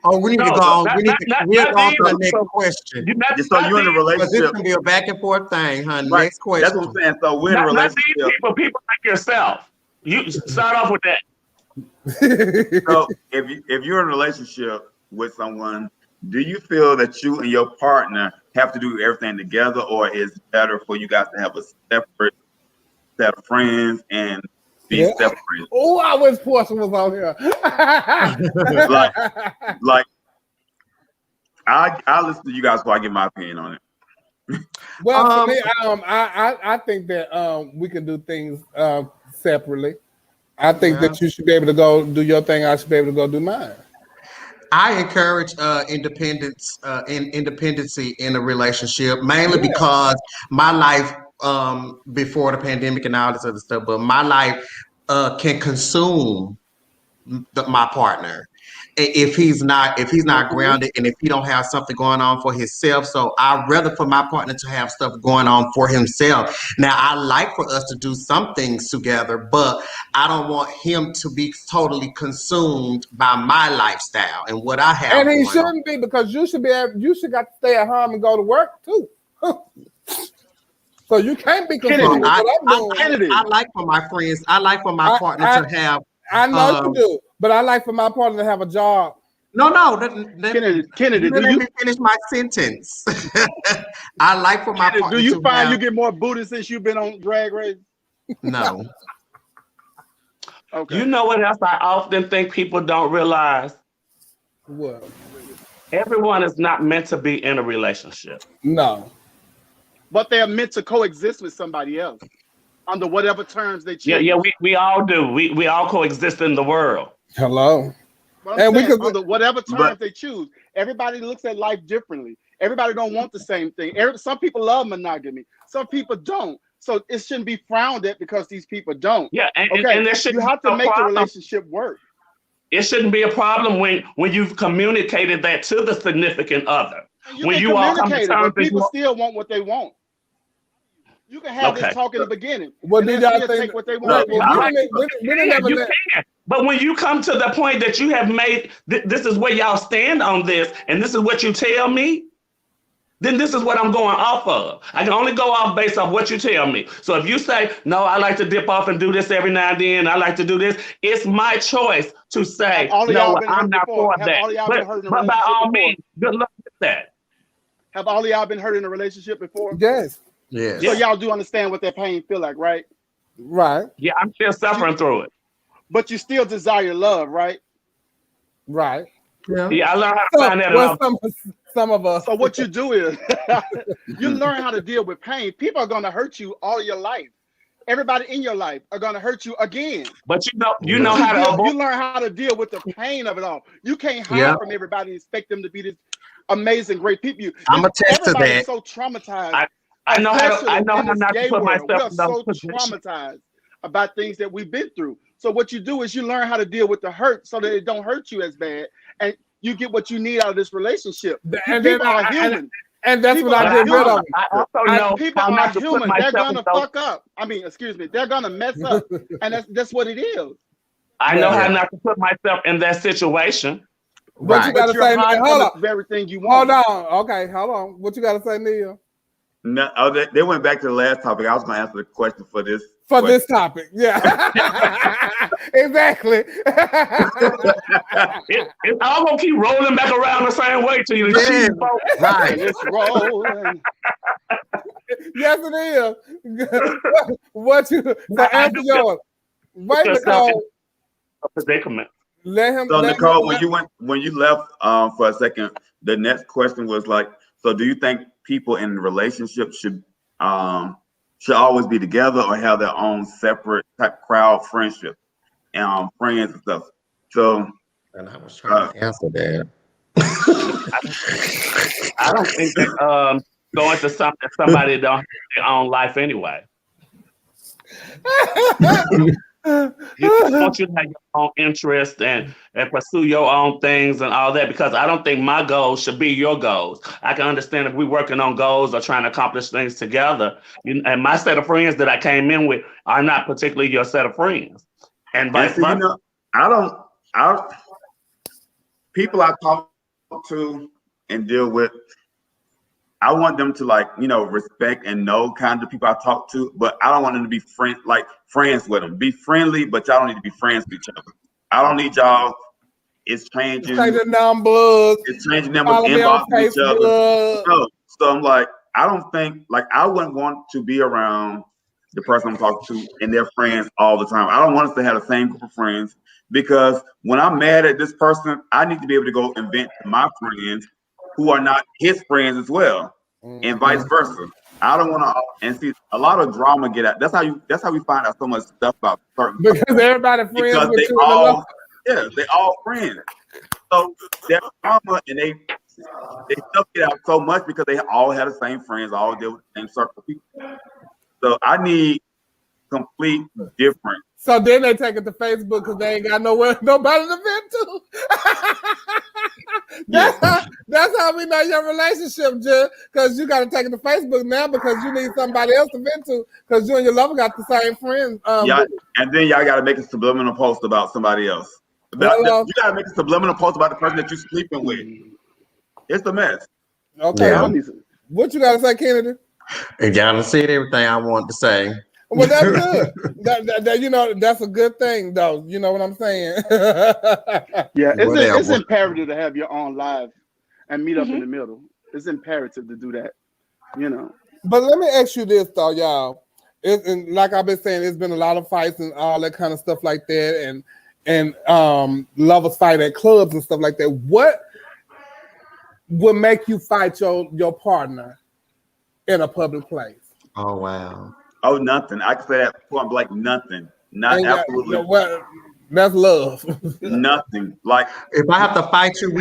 Oh, we need to go on. We need to we'll go on to the next so- question. So you're in a Because this relationship. can be a back and forth thing, honey. Right. Next question. That's what I'm saying. So we're in a Not relationship. these people like yourself. You start off with that. So if you're in a relationship with someone, do you feel that you and your partner have to do everything together, or is it better for you guys to have a separate set of friends and be separate? Oh, I wish Portia was on here. like I listen to you guys before I give my opinion on it. Well, for me, I think that we can do things separately. I think that you should be able to go do your thing. I should be able to go do mine. I encourage independency in a relationship, mainly because my life before the pandemic and all this other stuff, but my life can consume my partner if he's not grounded and if he don't have something going on for himself. So I'd rather for my partner to have stuff going on for himself. Now I like for us to do some things together, but I don't want him to be totally consumed by my lifestyle and what I have. And he going on. shouldn't be, because you should got to stay at home and go to work too. So you can't be confused with what I'm doing. I like for my friends. I like for my partner to have. I know you do, but I like for my partner to have a job. No. Kennedy, let me finish my sentence. I like for my Kennedy, partner. do you to find have, you get more booty since you've been on Drag Race? No. Okay. You know what else I often think people don't realize? What? Everyone is not meant to be in a relationship. No. But they're meant to coexist with somebody else under whatever terms they choose. Yeah, we all do. We all coexist in the world. Hello. And we can under whatever terms they choose. Everybody looks at life differently. Everybody don't want the same thing. Some people love monogamy. Some people don't. So it shouldn't be frowned at because these people don't. Yeah, and there should you have to make the relationship work. It shouldn't be a problem when you've communicated that to the significant other. When you all come to terms, people still want what they want. You can have this talk in the beginning. What do y'all think? Take what they want. You can. But when you come to the point that you have made, this is where y'all stand on this, and this is what you tell me, then this is what I'm going off of. I can only go off based off what you tell me. So if you say, no, I like to dip off and do this every now and then, I like to do this, it's my choice to say, no, I'm not for that. But by all means, good luck with that. Have all of y'all been hurt in a relationship before? Yes. Yes. So y'all do understand what that pain feel like, right? Right. Yeah, I'm still suffering through it. But you still desire love, right? Right. Yeah, I learned how to find that out. Some of us. So what you do is you learn how to deal with pain. People are going to hurt you all your life. Everybody in your life are going to hurt you again. But you know how to you learn how to deal with the pain of it all. You can't hide from everybody and expect them to be this amazing, great people. I'm attest to that. So traumatized. I know how not to put myself in those positions. Traumatized about things that we've been through. So what you do is you learn how to deal with the hurt so that it don't hurt you as bad, and you get what you need out of this relationship. And people are human. And that's what I get rid of. I also know people how are not to put human. They're myself gonna fuck up. I mean, excuse me. They're gonna mess up, and that's what it is. I know how not to put myself in that situation. What you gotta say? Hold on. Everything you want. Hold on. Okay, hold on. What you gotta say, Neil? No, they went back to the last topic. I was going to answer the question for this. for this topic. Yeah, exactly. I'm gonna keep rolling back around the same way to you. Yeah, right. It's rolling. Yes, it is. What you so answer yours? Wait, Nicole. A predicament. Let him. So let Nicole, him, when you left for a second, the next question was like, so do you think people in relationships should always be together or have their own separate type crowd friendship and friends and stuff? So and I was trying to answer that. I don't think that going to somebody don't have their own life anyway. You want you to have your own interest and pursue your own things and all that, because I don't think my goals should be your goals. I can understand if we're working on goals or trying to accomplish things together, and my set of friends that I came in with are not particularly your set of friends, and vice versa. You know, people I talk to and deal with, I want them to respect and know kind of people I talk to, but I don't want them to be friends with them. Be friendly, but y'all don't need to be friends with each other. I don't need y'all. It's changing. Changing numbers. It's changing numbers. Inbox each other. No. So I'm like, I don't think I wouldn't want to be around the person I'm talking to and their friends all the time. I don't want us to have the same group of friends, because when I'm mad at this person, I need to be able to go and vent to my friends who are not his friends as well, and vice versa. I don't want to, and see a lot of drama get out. That's how we find out so much stuff about certain because everybody friends because with they you. all friends. So there's drama, and they stuff get out so much because they all have the same friends, all deal with the same circle of people. So I need complete different. So then they take it to Facebook because they ain't got nobody to vent to. That's how we know your relationship, Jill. Because you got to take it to Facebook now because you need somebody else to vent to, because you and your lover got the same friends. And then y'all got to make a subliminal post about somebody else. You got to make a subliminal post about the person that you're sleeping with. It's a mess. Okay. Yeah. What you got to say, Kennedy? And y'all said everything I wanted to say. Well, that's good. That's a good thing, though. You know what I'm saying? Yeah, it's imperative to have your own life and meet up in the middle. It's imperative to do that, But let me ask you this, though, y'all. And like I've been saying, there's been a lot of fights and all that kind of stuff like that, and lovers fight at clubs and stuff like that. What would make you fight your partner in a public place? Oh, wow. Oh, nothing. I can say that point blank, nothing. Not absolutely. That's love. Nothing. Like if I have to fight you,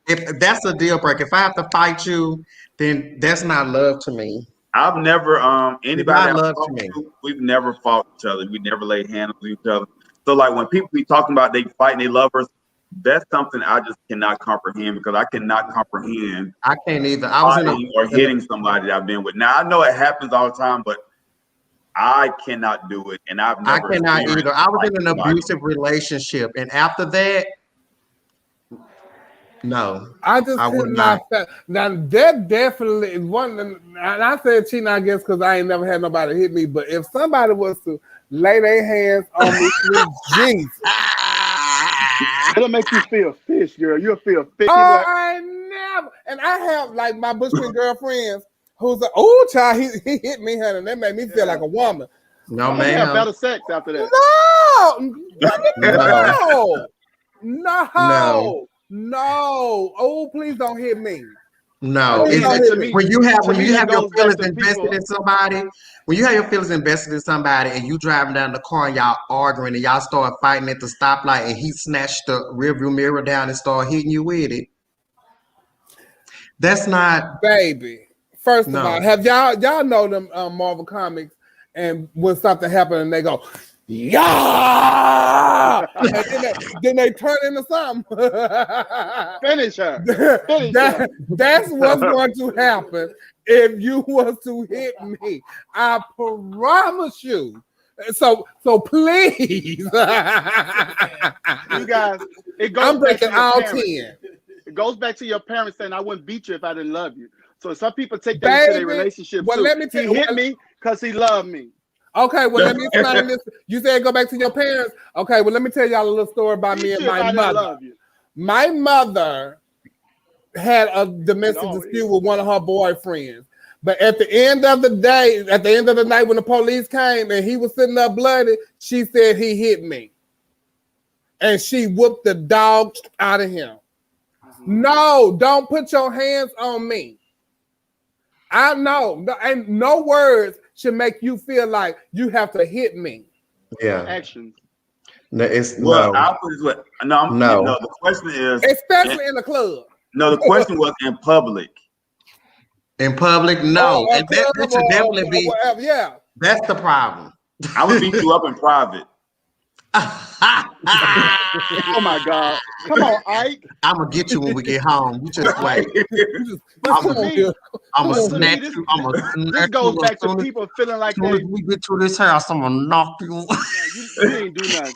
if that's a deal breaker. If I have to fight you, then that's not love to me. I've never anybody love to me. We've never fought each other. We never laid hands on each other. So like when people be talking about they fighting their lovers, that's something I just cannot comprehend, because I cannot comprehend. I can't either. Hitting somebody that I've been with. Now I know it happens all the time, but I cannot do it, and I cannot either. I was in an abusive relationship, and after that, no, I would not. Now that definitely is one. And I said cheating, I guess, because I ain't never had nobody hit me. But if somebody was to lay their hands on me, Jesus. It'll make you feel fish, girl. You'll feel fish. I never. And I have like my Bushwick girlfriends who's like, oh, child, he hit me, honey, and that made me feel like a woman. No, man. Have better sex after that. No. Oh, please don't hit me. No, when you have your feelings invested in somebody, when you have your feelings invested in somebody, and you driving down the car and y'all arguing and y'all start fighting at the stoplight, and he snatched the rearview mirror down and start hitting you with it, that's not, baby. First of all, have y'all know them Marvel comics, and when something happens and they go, yeah, and then they turn into something. Finish her. That's what's going to happen if you was to hit me. I promise you. So please, you guys. It goes. I'm breaking all 10. It goes back to your parents saying, "I wouldn't beat you if I didn't love you." So some people take that into their relationship. Well, too. let me tell you, he hit me because he loved me. Okay, well, let me explain this. You said go back to your parents. Okay, well, let me tell y'all a little story about me and my mother. My mother had a domestic dispute with one of her boyfriends. But at the end of the day, at the end of the night when the police came and he was sitting there bloody, she said he hit me. And she whooped the dog out of him. No, don't put your hands on me. I know. And no words should make you feel like you have to hit me. Yeah. Actions. No, it's well, no. I'll put it this way. No. The question is, especially in the club. No, the question was in public. In public, no. And that should definitely be. Whatever, yeah. That's the problem. I would beat you up in private. Oh my God! Come on, Ike. I'm gonna get you when we get home. You just wait. I'm gonna snatch you. I'm gonna snatch This goes you back to people feeling like as soon as we get to this house. I'm gonna knock you. You ain't do nothing.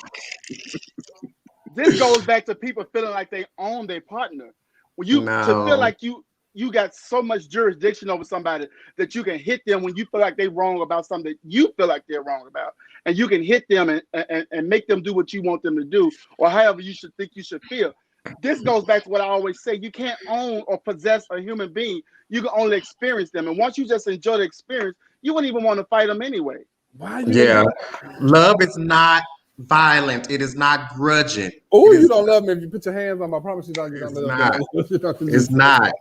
This goes back to people feeling like they own their partner. When you to feel like you got so much jurisdiction over somebody that you can hit them when you feel like they're wrong about something that you feel like they're wrong about, and you can hit them and make them do what you want them to do, or however you should think you should feel. This goes back to what I always say: you can't own or possess a human being. You can only experience them, and once you just enjoy the experience, you wouldn't even want to fight them anyway. Why? Love is not violent. It is not grudging. Oh, you don't love me if you put your hands on me. I promise you don't. You don't love me. It's not.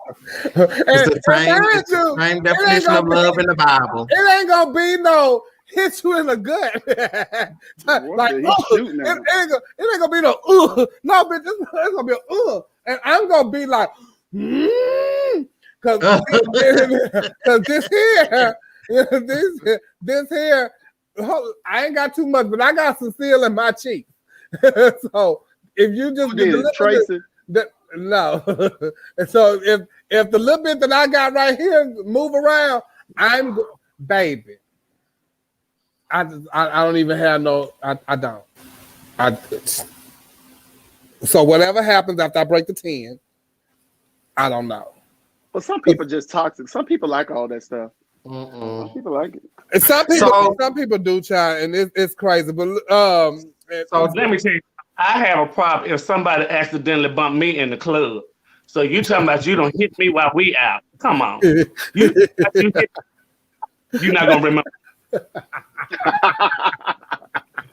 It's the same definition of love in the Bible. It ain't gonna be no hit you in the gut. Like it ain't gonna be no no, bitch. It's gonna be a and I'm gonna be like because this here. I ain't got too much, but I got some seal in my cheek. So if you just Tracy, no. So if the little bit that I got right here move around, I'm baby. I don't even have no. I don't. So whatever happens after I break the 10, I don't know. But some people just toxic. Some people like all that stuff. Some people like it. And some people do try, and it's crazy. But so let me tell you, I have a problem if somebody accidentally bumped me in the club. So you talking about you don't hit me while we out? Come on, you're not gonna remember.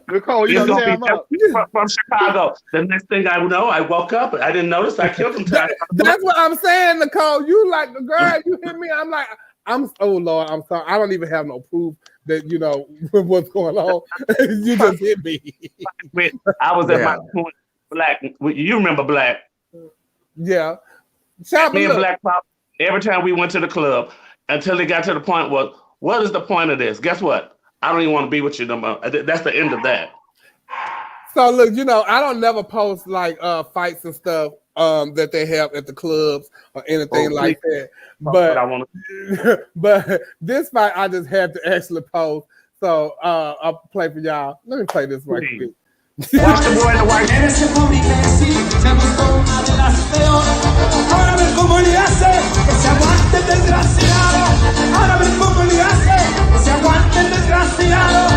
Nicole, you from Chicago. The next thing I know, I woke up. I didn't notice I killed him. That's what I'm saying, Nicole. You like the girl, you hit me. I'm like. Oh Lord, I'm sorry. I don't even have no proof that you know what's going on. You just hit me. I was at my point. Black, you remember Black? Yeah. Me and Black Pop. Every time we went to the club, until it got to the point was, what is the point of this? Guess what? I don't even want to be with you no more. That's the end of that. So look, I don't never post like fights and stuff that they have at the clubs or anything like that. But this fight I just had to actually post. So I'll play for y'all. Let me play this right quick. Watch the boy in the white. Eres el móvil que sí, me gustó una de las peores. Ahora ven cómo le hace, que se aguante el desgraciado. Ahora ven cómo le hace, que se aguante el desgraciado.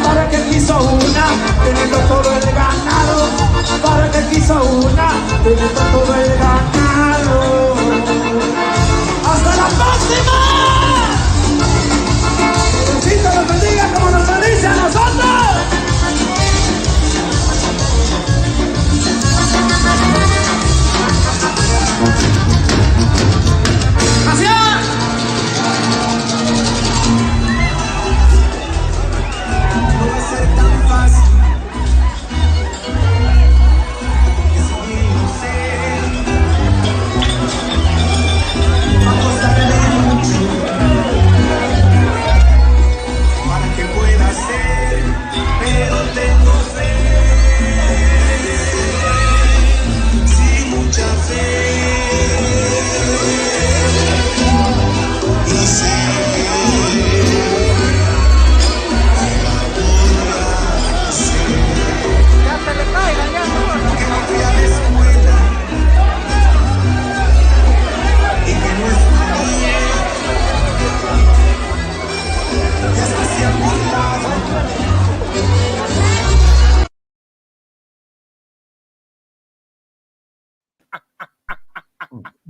Para que quiso una, teniendo todo el ganado. Para que quiso una, teniendo todo el ganado. ¡Hasta la próxima! Diosito los bendiga como nos bendice a nosotros.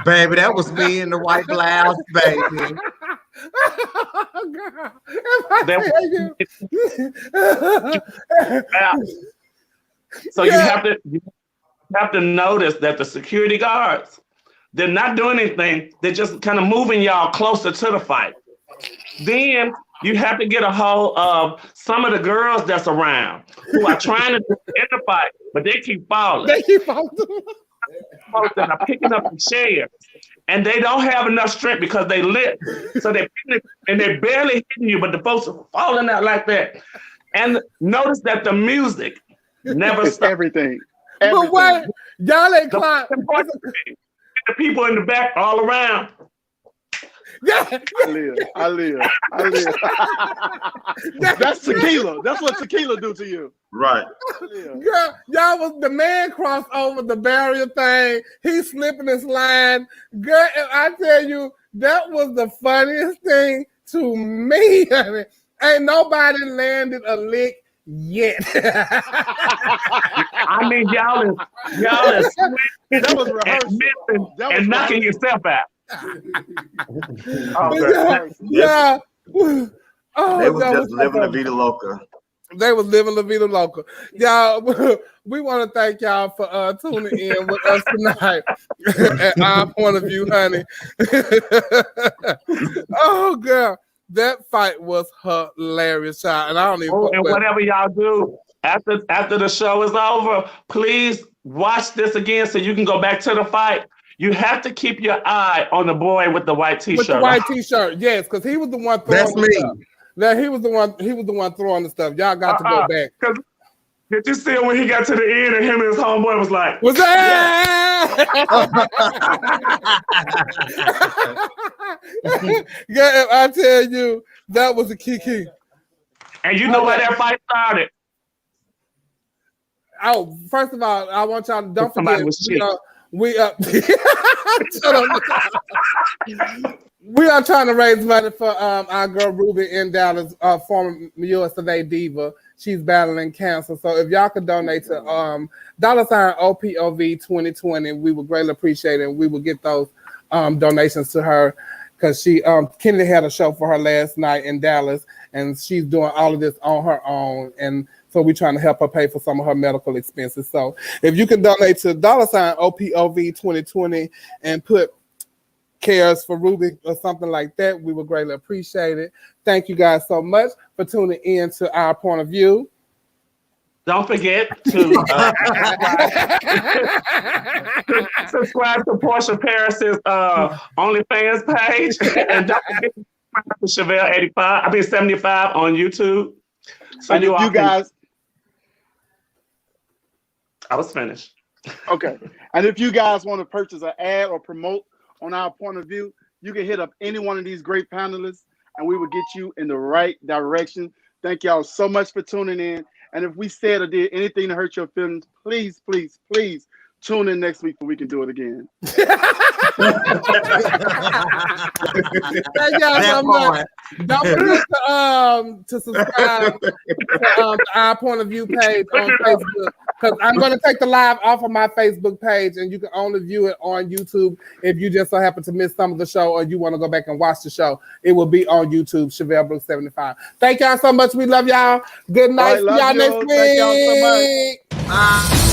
Baby, that was me in the white blouse, baby. Oh, God. If I tell you. So you have to notice that the security guards, they're not doing anything. They're just kind of moving y'all closer to the fight. Then you have to get a hold of some of the girls that's around who are trying to end the fight, but they keep falling. They keep falling. Folks that are picking up the chairs, and they don't have enough strength because they lit. So they're picking it, and they're barely hitting you, but the folks are falling out like that. And notice that the music never stops. Everything. But wait, y'all ain't climb. The people in the back all around. Yeah. I live. That's tequila. That's what tequila do to you. Right. Girl, y'all was the man crossed over the barrier thing. He slipping his line. Girl, and I tell you, that was the funniest thing to me. Ain't nobody landed a lick yet. I mean, y'all is that was rehearsal. And knocking yourself out. Yeah. Oh, they was just living La Vida Loca. They was living La Vida Loca. Y'all, we want to thank y'all for tuning in with us tonight at Our Point of View, honey. Oh, girl. That fight was hilarious, child. And I don't even and whatever y'all do after the show is over, please watch this again so you can go back to the fight. You have to keep your eye on the boy with the white t-shirt. With the white t-shirt, yes, because he was the one throwing That's me. stuff. Now he was the one throwing the stuff. Y'all got to go back. Did you see when he got to the end and him and his homeboy was like, "Was that?" Yeah, I tell you, that was a kiki. And you know where that fight started? Oh, first of all, I want y'all to don't forget. We are trying to raise money for our girl Ruby in Dallas, former USA Diva. She's battling cancer. So if y'all could donate to $OPOV 2020, we would greatly appreciate it. And we will get those donations to her because she Kennedy had a show for her last night in Dallas, and she's doing all of this on her own. And so we're trying to help her pay for some of her medical expenses. So if you can donate to $OPOV 2020 and put cares for Ruby or something like that, we would greatly appreciate it. Thank you guys so much for tuning in to Our Point of View. Don't forget to subscribe to Portia Paris's OnlyFans page, and don't forget to subscribe to Chevelle 75 on YouTube. So and you guys, I was finished. Okay, and if you guys want to purchase an ad or promote on Our Point of View, you can hit up any one of these great panelists, and we will get you in the right direction. Thank y'all so much for tuning in. And if we said or did anything to hurt your feelings, please, please, please tune in next week so we can do it again. Thank y'all so much. Don't forget to subscribe to Our Point of View page on Facebook, because I'm going to take the live off of my Facebook page, and you can only view it on YouTube if you just so happen to miss some of the show or you want to go back and watch the show. It will be on YouTube, Chevelle Brooks 75. Thank y'all so much. We love y'all. Good night. See y'all next week. Thank y'all so much.